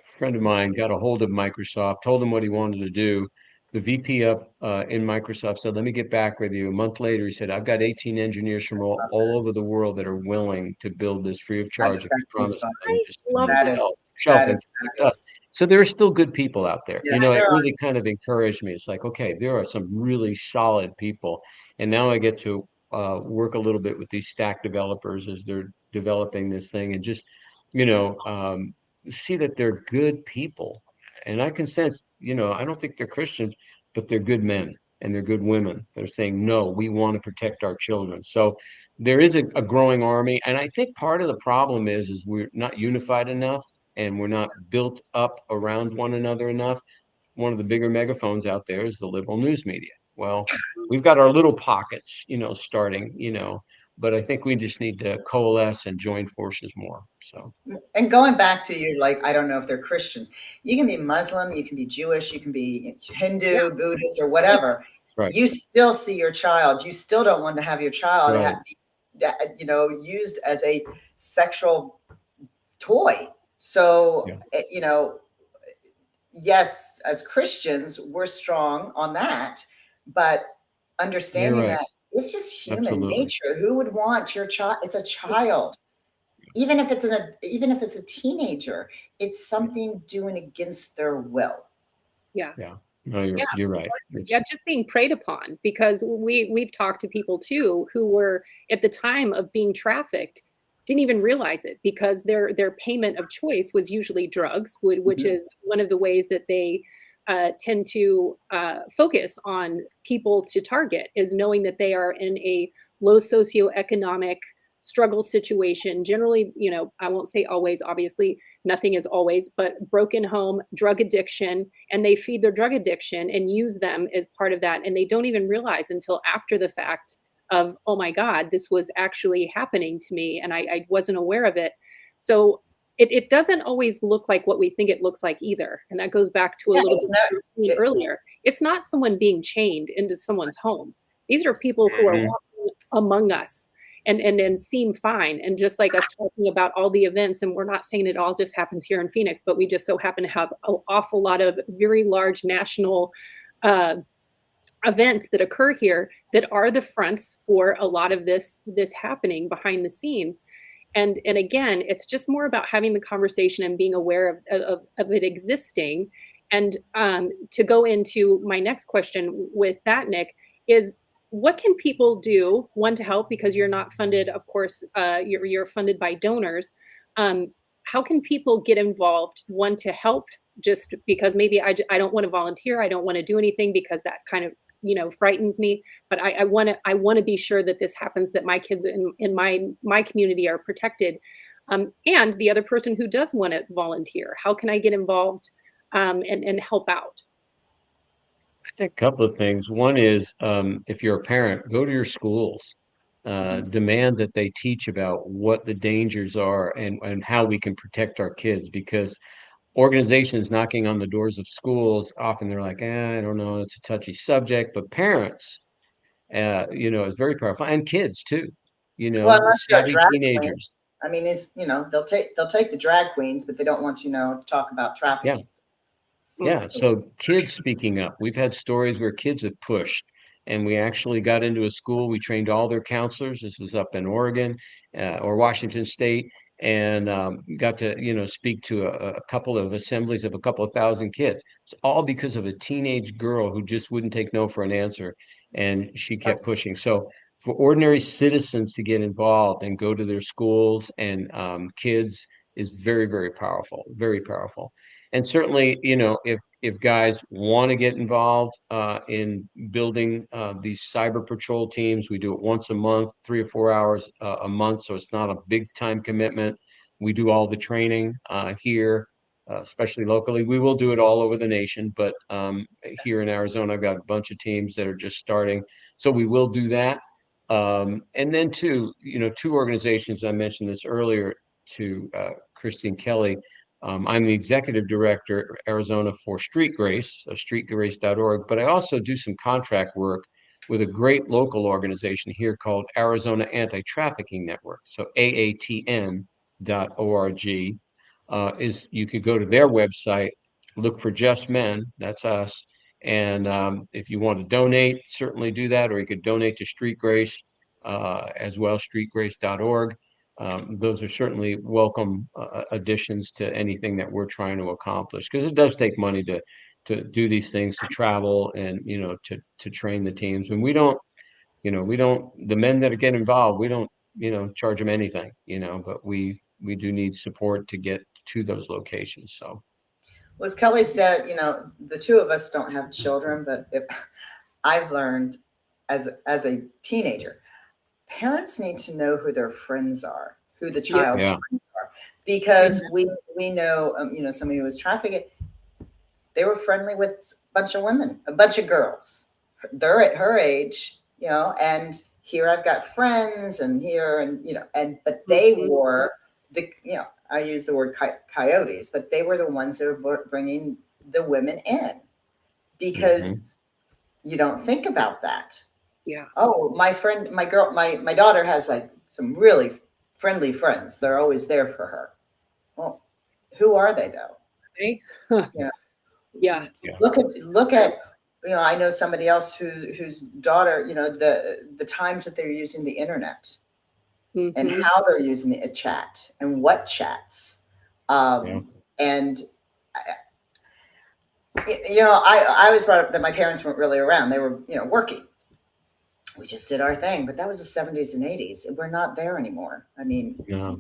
friend of mine got a hold of Microsoft, told him what he wanted to do. The VP up in Microsoft said, let me get back with you. A month later, he said, I've got 18 engineers from all over the world that are willing to build this free of I charge just if got you promise to goosebumps. I just love That that. is shelf that and is protect us. fabulous. So there are still good people out there. Yes, It there are. really kind of encouraged me. It's like, okay, there are some really solid people. And now I get to work a little bit with these stack developers as they're developing this thing and just, you know, um, see that they're good people. And I can sense, I don't think they're Christians, but they're good men and they're good women. They're saying, no, we want to protect our children. So there is a growing army. And I think part of the problem is we're not unified enough and we're not built up around one another enough. One of the bigger megaphones out there is the liberal news media. Well, we've got our little pockets, starting, but I think we just need to coalesce and join forces more. So, And going back to you, like, I don't know if they're Christians. You can be Muslim, you can be Jewish, you can be Yeah. Hindu, Buddhist, or whatever. right, You still see your child. You still don't want to have your child right, used as a sexual toy. So, yeah, yes, as Christians, we're strong on that, but you're understanding right, that it's just human absolutely, nature. Who would want your child? It's a child. Even if it's a teenager, it's yeah, something doing against their will. Yeah. yeah. No, Yeah. you're right. Yeah, just being preyed upon because we've talked to people too who were at the time of being trafficked didn't even realize it because their payment of choice was usually drugs, which Mhm. is one of the ways that they tend to focus on people to target is knowing that they are in a low socioeconomic struggle situation. Generally, I won't say always, obviously, nothing is always, but broken home, drug addiction, and they feed their drug addiction and use them as part of that. And they don't even realize until after the fact of, oh my God, this was actually happening to me and I wasn't aware of it. So it doesn't always look like what we think it looks like either. And that goes back to a Yeah, little it's bit no, we were saying it, earlier. It's not someone being chained into someone's home. These are people who are Mhm. walking among us and seem fine. And just like us talking about all the events, and we're not saying it all just happens here in Phoenix, but we just so happen to have an awful lot of very large national uh, events that occur here that are the fronts for a lot of this happening behind the scenes. And again, it's just more about having the conversation and being aware of it existing. And to go into my next question with that, Nick, is what can people do, one, to help because you're not funded, of course, you're funded by donors. How can people get involved, one, to help just because maybe I don't want to volunteer, I don't want to do anything because that kind of frightens me, but I want to be sure that this happens, that my kids in my community are protected. And the other person who does want to volunteer, how can I get involved and help out? I think a couple of things. One is if you're a parent, go to your schools. demand that they teach about what the dangers are and how we can protect our kids, because organizations knocking on the doors of schools, often they're like, I don't know, it's a touchy subject, but parents, it's very powerful, and kids too, Well, unless you're a savvy drag queen. teenagers. I mean, it's, they'll take the drag queens, but they don't want to talk about Yeah. trafficking. Yeah, so kids speaking up. We've had stories where kids have pushed, and we actually got into a school. We trained all their counselors. This was up in Oregon or Washington State, and got to speak to a couple of assemblies of a couple of thousand kids. It's all because of a teenage girl who just wouldn't take no for an answer, and she kept pushing. So for ordinary citizens to get involved and go to their schools and kids is very, very powerful, very powerful. And certainly, if guys want to get involved in building these cyber patrol teams, we do it once a month, 3 or 4 hours a month, so it's not a big time commitment. We do all the training here, especially locally. We will do it all over the nation, but here in Arizona, I've got a bunch of teams that are just starting, so we will do that. And then two organizations, I mentioned this earlier to Christy and Kelle. I'm the executive director, Arizona, for Street Grace, streetgrace.org, but I also do some contract work with a great local organization here called Arizona Anti-Trafficking Network. So AATN.org. Is you could go to their website, look for Just Men, that's us. And if you want to donate, certainly do that, or you could donate to Street Grace as well, streetgrace.org. Those are certainly welcome additions to anything that we're trying to accomplish, because it does take money to do these things, to travel and to train the teams. And we don't the men that get involved, we don't charge them anything, but we do need support to get to those locations. So Was Kelle said, the two of us don't have children, but if I've learned as a teenager, parents need to know who their friends are, who the child's friends are, because we know, somebody who was trafficked, they were friendly with a bunch of women, a bunch of girls. They're at her age, and here I've got friends, and here, but they were I use the word coyotes, but they were the ones that were bringing the women in, because you don't think about that. Yeah. Oh, my friend, my daughter has like some really friendly friends. They're always there for her. Well, who are they though? Okay. Yeah. Look at I know somebody else whose daughter, the times that they're using the internet and how they're using the chat and what chats. And I was brought up that my parents weren't really around. They were, working. We just did our thing, but that was the 70s and 80s. We're not there anymore. I mean, no.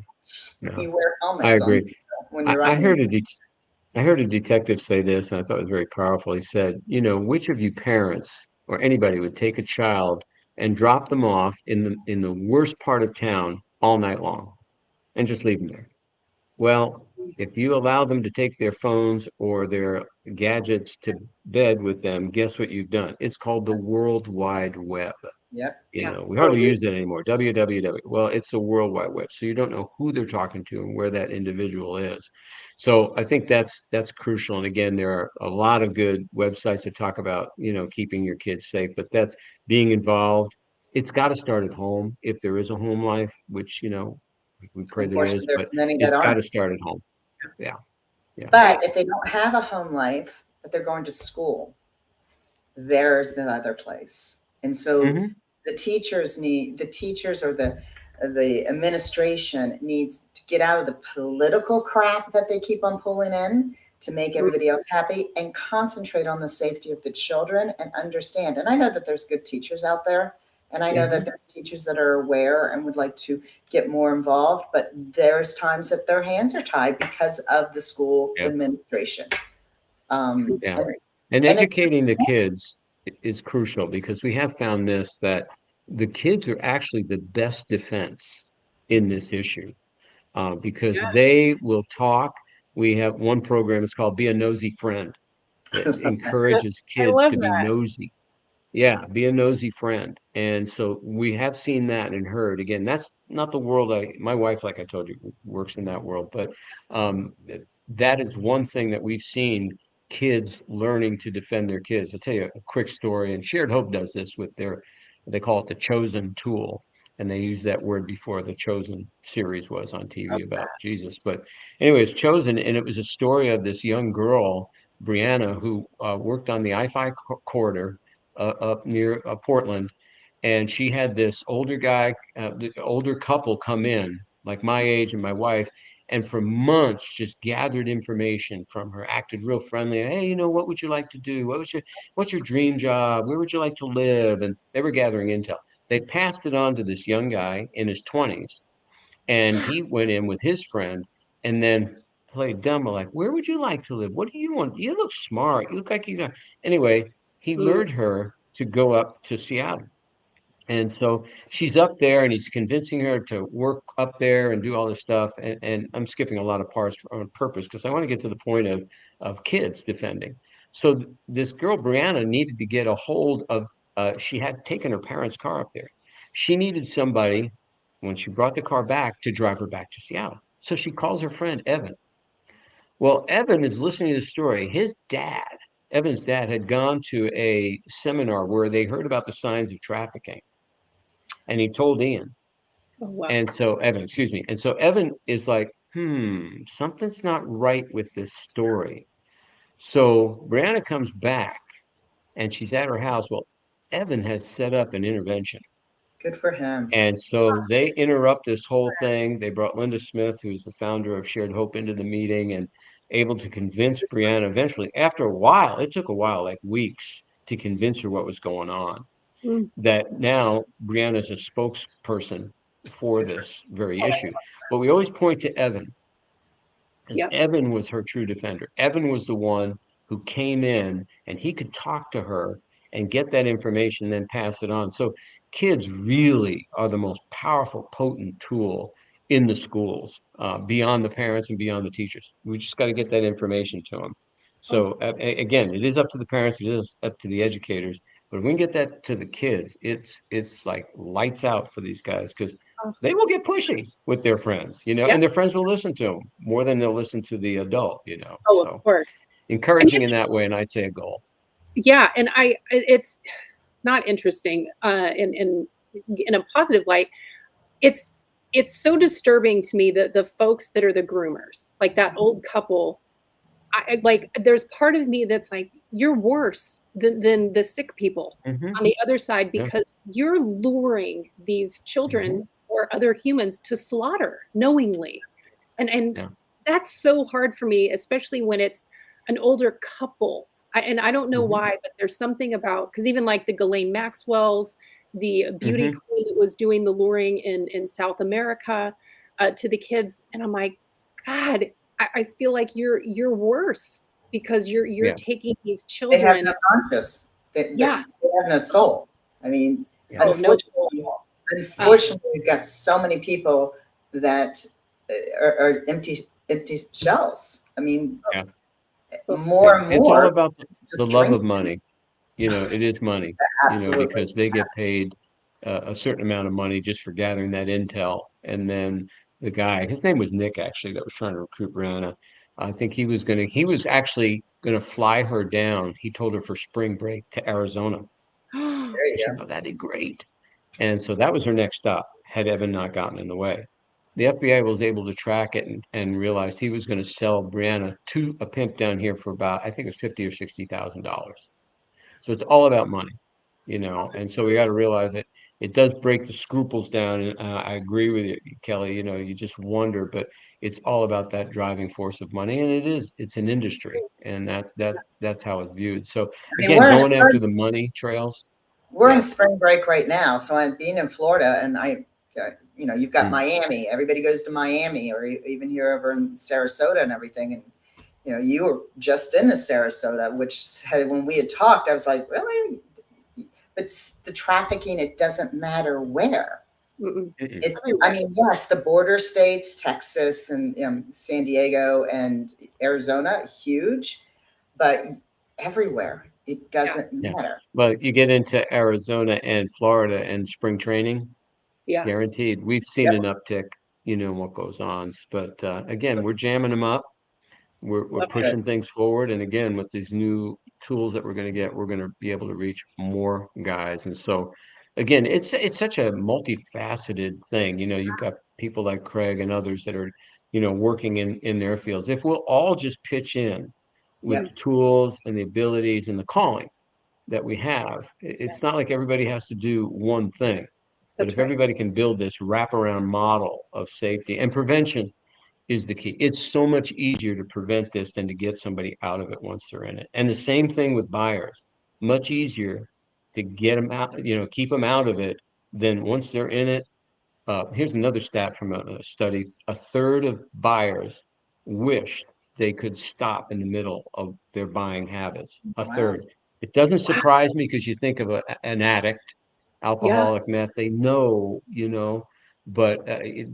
You wear helmets. I agree. When you're I heard a detective say this, and I thought it was very powerful. He said, which of you parents or anybody would take a child and drop them off in the worst part of town all night long and just leave them there? Well, if you allow them to take their phones or their gadgets to bed with them, guess what you've done? It's called the World Wide Web. Yep. We hardly use it anymore. www. Well, it's the World Wide Web. So you don't know who they're talking to and where that individual is. So I think that's crucial. And again, there are a lot of good websites that talk about, keeping your kids safe, but that's being involved. It's got to start at home if there is a home life, which, we pray there is, but it's got to start at home. Yeah. But if they don't have a home life, but they're going to school, there's the other place. And so the teachers or the administration needs to get out of the political crap that they keep on pulling in to make everybody else happy and concentrate on the safety of the children and understand. And I know that there's good teachers out there. And I know that there's teachers that are aware and would like to get more involved, but there's times that their hands are tied because of the school administration. And educating the kids is crucial, because we have found this, that the kids are actually the best defense in this issue, because they will talk. We have one program, it's called Be a Nosy Friend, that encourages kids to be nosy. Yeah, be a nosy friend. And so we have seen that and heard. Again, that's not the world my wife, like I told you, works in that world, but um, that is one thing that we've seen kids learning to defend their kids. I'll tell you a quick story, and Shared Hope does this with they call it the Chosen tool. And they used that word before the Chosen series was on TV about Jesus. But anyways, Chosen, and it was a story of this young girl, Brianna, who worked on the I-5 corridor up near Portland, and she had this older guy, the older couple come in, like my age and my wife, and for months just gathered information from her, acted real friendly. Hey, what would you like to do? What's your dream job? Where would you like to live? And they were gathering intel. They passed it on to this young guy in his 20s, and he went in with his friend and then played dumb. Like, where would you like to live? What do you want? You look smart. You look like you know. Anyway, he Mm, lured her to go up to Seattle. And so she's up there and he's convincing her to work up there and do all this stuff. And I'm skipping a lot of parts on purpose because I want to get to the point of kids defending. So this girl, Brianna, needed to get a hold of, she had taken her parents' car up there. She needed somebody, when she brought the car back, to drive her back to Seattle. So she calls her friend, Evan. Well, Evan is listening to the story. Evan's dad, had gone to a seminar where they heard about the signs of trafficking, and he told Ian. oh, wow. And so Evan, excuse me. And so Evan is like, something's not right with this story. So Brianna comes back and she's at her house. Well, Evan has set up an intervention. Good for him. And so they interrupt this whole thing. They brought Linda Smith, who's the founder of Shared Hope, into the meeting and able to convince Brianna eventually. After a while, it took a while, like weeks, to convince her what was going on. Mm, That now Brianna is a spokesperson for this very issue. But we always point to Evan, because yep. Evan was her true defender. Evan was the one who came in and he could talk to her and get that information, then pass it on. So kids really are the most powerful, potent tool in the schools, beyond the parents and beyond the teachers. We just got to get that information to them. Oh, So again, it is up to the parents, it is up to the educators, but if we can get that to the kids, it's like lights out for these guys, because oh, they will get pushy with their friends, yep. and their friends will listen to them more than they'll listen to the adult, Oh, of So course. And encouraging in that way, and I'd say a goal. yeah, and it's not interesting, in a positive light. It's it's so disturbing to me that the folks that are the groomers, like that old couple, like, there's part of me that's like, you're worse than the sick people Hmm. on the other side Yeah. because you're luring these Hmm. children or other humans to slaughter knowingly. And Yeah. that's so hard for me, especially when it's an older couple. And I don't know Hmm. why, but there's something about because even like the Ghislaine Maxwell's, the beauty Hmm. queen that was doing the luring in South America, to the kids, and I'm like, God, I feel like you're worse because you're Yeah. taking these They have children. no conscience. Yeah. They have no soul. I mean, Yeah. Oh, no soul at unfortunately, all. Uh, unfortunately, we've got so many people that are empty shells. I mean, Yeah. oof. more Yeah. and It's all more about the just love drink. of money. It is money, Absolutely. because they get paid a certain amount of money just for gathering that intel. And then the guy, his name was Nick, actually, that was trying to recruit Brianna. I think he was actually gonna fly her down. He told her for spring break to Arizona. There And you she go. thought that'd be great. And so that was her next stop, had Evan not gotten in the way. The FBI was able to track it and realized he was going to sell Brianna to a pimp down here for about, I think it was $50,000 or $60,000. So it's all about money. And so we got to realize that it does break the scruples down. And I agree with you, Kelly. You just wonder, but it's all about that driving force of money, and it's an industry, and that's how it's viewed. So I mean, again, going after the money trails. we're in Yeah. spring break right now. So I'm being in Florida, and you've got Mm. Miami. Everybody goes to Miami, or even here over in Sarasota and everything. And you were just in the Sarasota, which said, when we had talked, I was like, really? But the trafficking, it doesn't matter where. Mm-mm. Mm-mm. It's, I Everywhere. mean, yes, the border states, Texas and San Diego and Arizona, huge, but everywhere. It doesn't Yeah. matter. But you get into Arizona and Florida and spring training, Yeah. guaranteed. We've seen Yep. an uptick, what goes on. But again, we're jamming them up. We're Love it. pushing things forward. And again, with these new tools that we're going to get, we're going to be able to reach more guys. And so again, it's such a multifaceted thing. You've got people like Craig and others that are, working in their fields. If we'll all just pitch in with Yep. the tools and the abilities and the calling that we have, it's not like everybody has to do one thing. But That's if right. everybody can build this wraparound model of safety and prevention is the key. It's so much easier to prevent this than to get somebody out of it once they're in it. And the same thing with buyers. Much easier to get them out, keep them out of it than once they're in it. Here's another stat from a study. A third of buyers wished they could stop in the middle of their buying habits. A Wow. third. It doesn't Wow. surprise me because you think of an addict, Yeah. alcoholic, meth, they know, but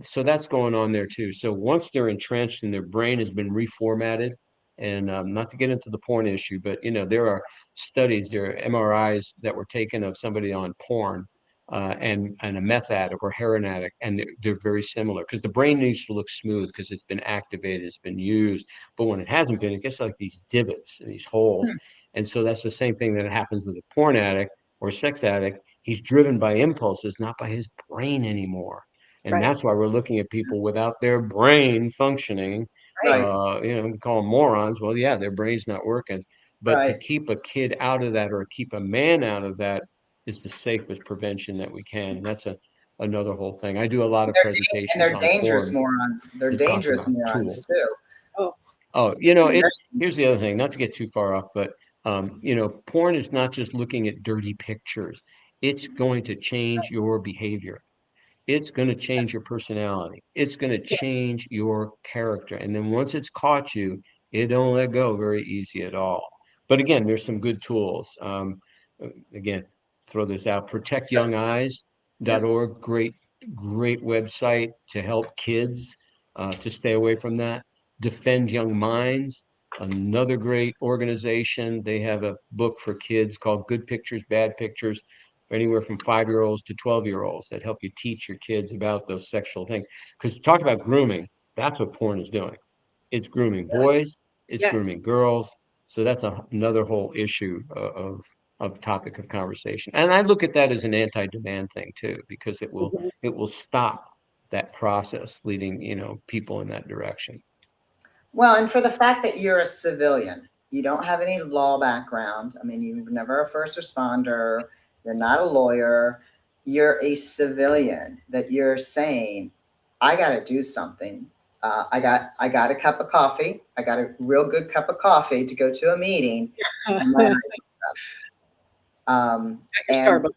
so that's going on there too. So once they're entrenched and their brain has been reformatted, and not to get into the porn issue, but there are studies, there are MRIs that were taken of somebody on porn and a meth addict or heroin addict, and they're very similar because the brain needs to look smooth because it's been activated, it's been used. But when it hasn't been, it gets like these divots and these holes. And so that's the same thing that happens with a porn addict or a sex addict. He's driven by impulses, not by his brain anymore. And Right. that's why we're looking at people without their brain functioning. Right. We call them morons. Well, yeah, their brain's not working. But to Right. keep a kid out of that or keep a man out of that is the safest prevention that we can. And that's another whole thing. I do a lot of And presentations they're on dangerous porn morons. They're to talk dangerous about morons tools. too. Oh, Oh, here's the other thing, not to get too far off, but porn is not just looking at dirty pictures. It's going to change your behavior. It's going to change your personality. It's going to yeah. change your character. And then once it's caught you, it don't let go very easy at all. But again, there's some good tools. Again, throw this out. So, yeah. Protectyoungyes.org, great website to help kids to stay away from that. Defend Young Minds, another great organization. They have a book for kids called Good Pictures, Bad Pictures, for anywhere from 5-year-olds to 12-year-olds that help you teach your kids about those sexual things. Because talk about grooming, that's what porn is doing. It's grooming boys, it's Yes. grooming girls. So that's another whole issue of topic of conversation. And I look at that as an anti-demand thing too, because Mhm. it will stop that process leading, people in that direction. Well, and for the fact that you're a civilian, you don't have any law background. I mean, you're never a first responder. You're not a lawyer. You're a civilian that you're saying, I got to do something. I got a cup of coffee. I got a real good cup of coffee to go to a meeting. And then, Your and Starbucks.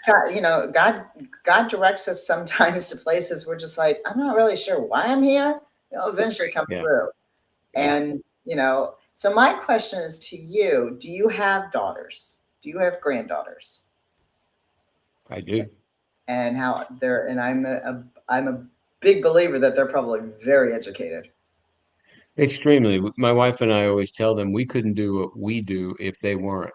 that's God directs us sometimes to places we're just like, I'm not really sure why I'm here. It'll eventually come Yeah, through. Yeah. And, so my question is to you, do you have daughters? Do you have granddaughters? I do. And how they're, and I'm a big believer that they're probably very educated. Extremely. My wife and I always tell them we couldn't do what we do if they weren't,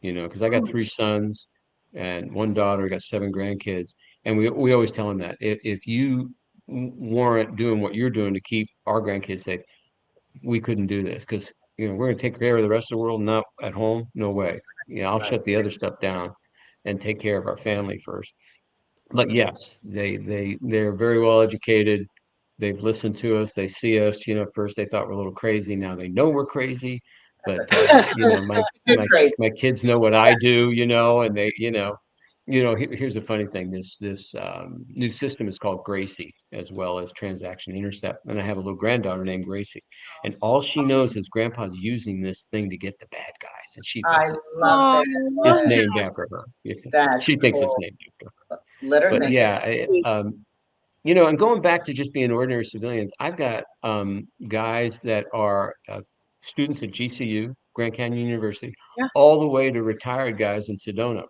because I got 3 sons and one daughter, got 7 grandkids. And we always tell them that if you weren't doing what you're doing to keep our grandkids safe, we couldn't do this because, we're going to take care of the rest of the world, not at home. No way. I'll Right. shut the other stuff down and take care of our family first. But yes, they're very well educated. They've listened to us. They see us. First they thought we're a little crazy. Now they know we're crazy. But my Good my crazy. my kids know what I do. And they here's a funny thing. This new system is called Gracie, as well as Transaction Intercept. And I have a little granddaughter named Gracie, and all she knows is Grandpa's using this thing to get the bad guys, and she I thinks love Oh, I love it's that. named after her. That's She thinks it's cool. named after her. Let her But think it. yeah, and going back to just being ordinary civilians, I've got guys that are students at GCU, Grand Canyon University, Yeah. all the way to retired guys in Sedona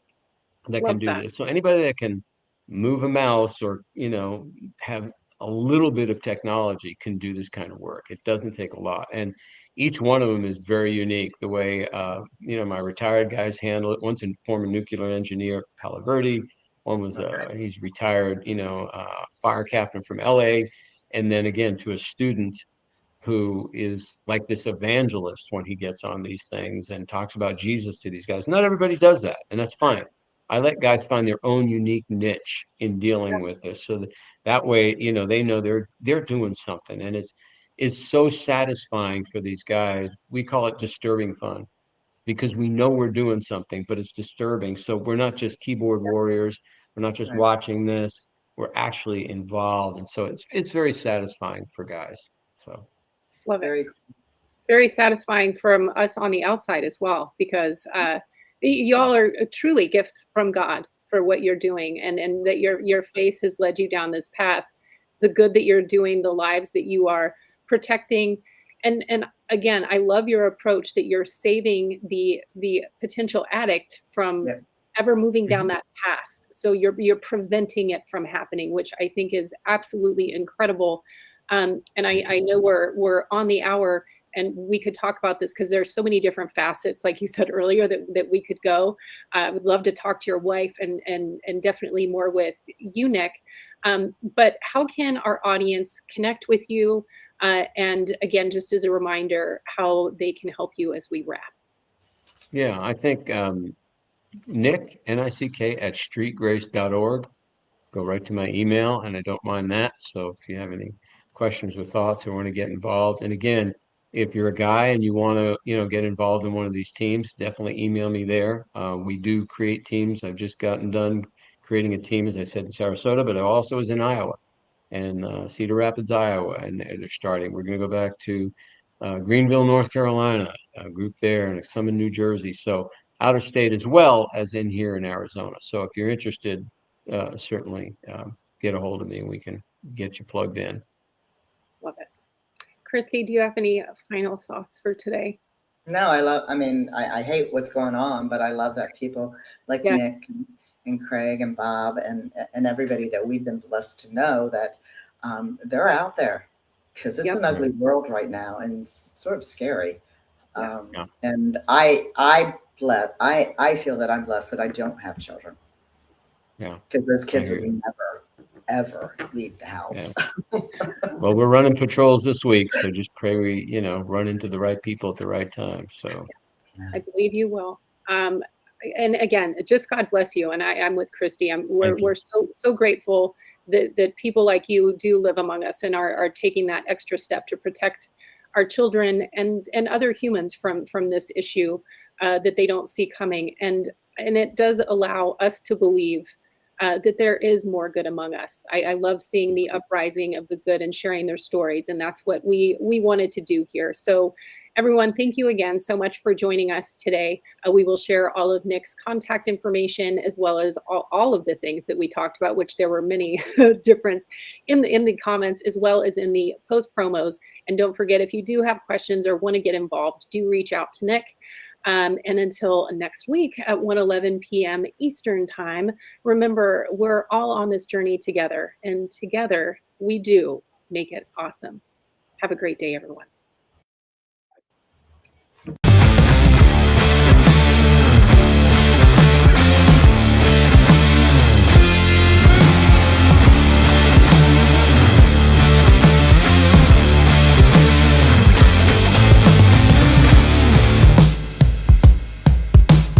that can Love do that. this. So anybody that can move a mouse or, have a little bit of technology can do this kind of work. It doesn't take a lot. And each one of them is very unique. The way, my retired guys handle it. One's a former nuclear engineer, Palo Verde. One was, he's retired, fire captain from LA. And then again, to a student who is like this evangelist when he gets on these things and talks about Jesus to these guys. Not everybody does that, and that's fine. I let guys find their own unique niche in dealing with this, so that way, they know they're doing something, and it's so satisfying for these guys. We call it disturbing fun because we know we're doing something, but it's disturbing. So we're not just keyboard warriors. We're not just Right. watching this. We're actually involved, and so it's very satisfying for guys. So. Love it. Very cool. Very satisfying from us on the outside as well, because y'all are truly gifts from God for what you're doing, and that your faith has led you down this path, the good that you're doing, the lives that you are protecting. And again, I love your approach that you're saving the potential addict from Yeah. ever moving down Mhm. that path. So you're preventing it from happening, which I think is absolutely incredible. And I know we're on the hour, and we could talk about this because there's so many different facets, like you said earlier, that we could go. I would love to talk to your wife, and definitely more with you, Nick. But how can our audience connect with you? And again, just as a reminder, how they can help you as we wrap. Yeah, I think Nick, Nick at streetgrace.org. Go right to my email, and I don't mind that. So if you have any questions or thoughts or want to get involved, and again, if you're a guy and you want to, get involved in one of these teams, definitely email me there. We do create teams. I've just gotten done creating a team, as I said, in Sarasota, but I also was in Iowa and Cedar Rapids, Iowa, and they're starting. We're going to go back to Greenville, North Carolina, a group there, and some in New Jersey. So out of state as well as in here in Arizona. So if you're interested, certainly get a hold of me and we can get you plugged in. Love it. Christy, do you have any final thoughts for today? No, I mean, I hate what's going on, but I love that people like Yeah. Nick and Craig and Bob and everybody that we've been blessed to know that they're out there, because it's Yep. an ugly world right now and it's sort of scary. Yeah. Yeah. And I feel that I'm blessed that I don't have children, Yeah. because those I kids hear would you. never, ever leave the Yeah. house. Well, we're running patrols this week, so just pray we, run into the right people at the right time. So I believe you will. And again, just God bless you. And I'm with Christy. We're thank you. so grateful that people like you do live among us and are taking that extra step to protect our children and other humans from this issue that they don't see coming. And it does allow us to believe that there is more good among us. I love seeing the uprising of the good and sharing their stories, and that's what we wanted to do here. So, everyone, thank you again so much for joining us today. We will share all of Nick's contact information as well as all of the things that we talked about, which there were many difference in the comments as well as in the post promos. And don't forget, if you do have questions or want to get involved, do reach out to Nick. And until next week at 1:11 p.m. Eastern Time, remember, we're all on this journey together, and together we do make it awesome. Have a great day, everyone.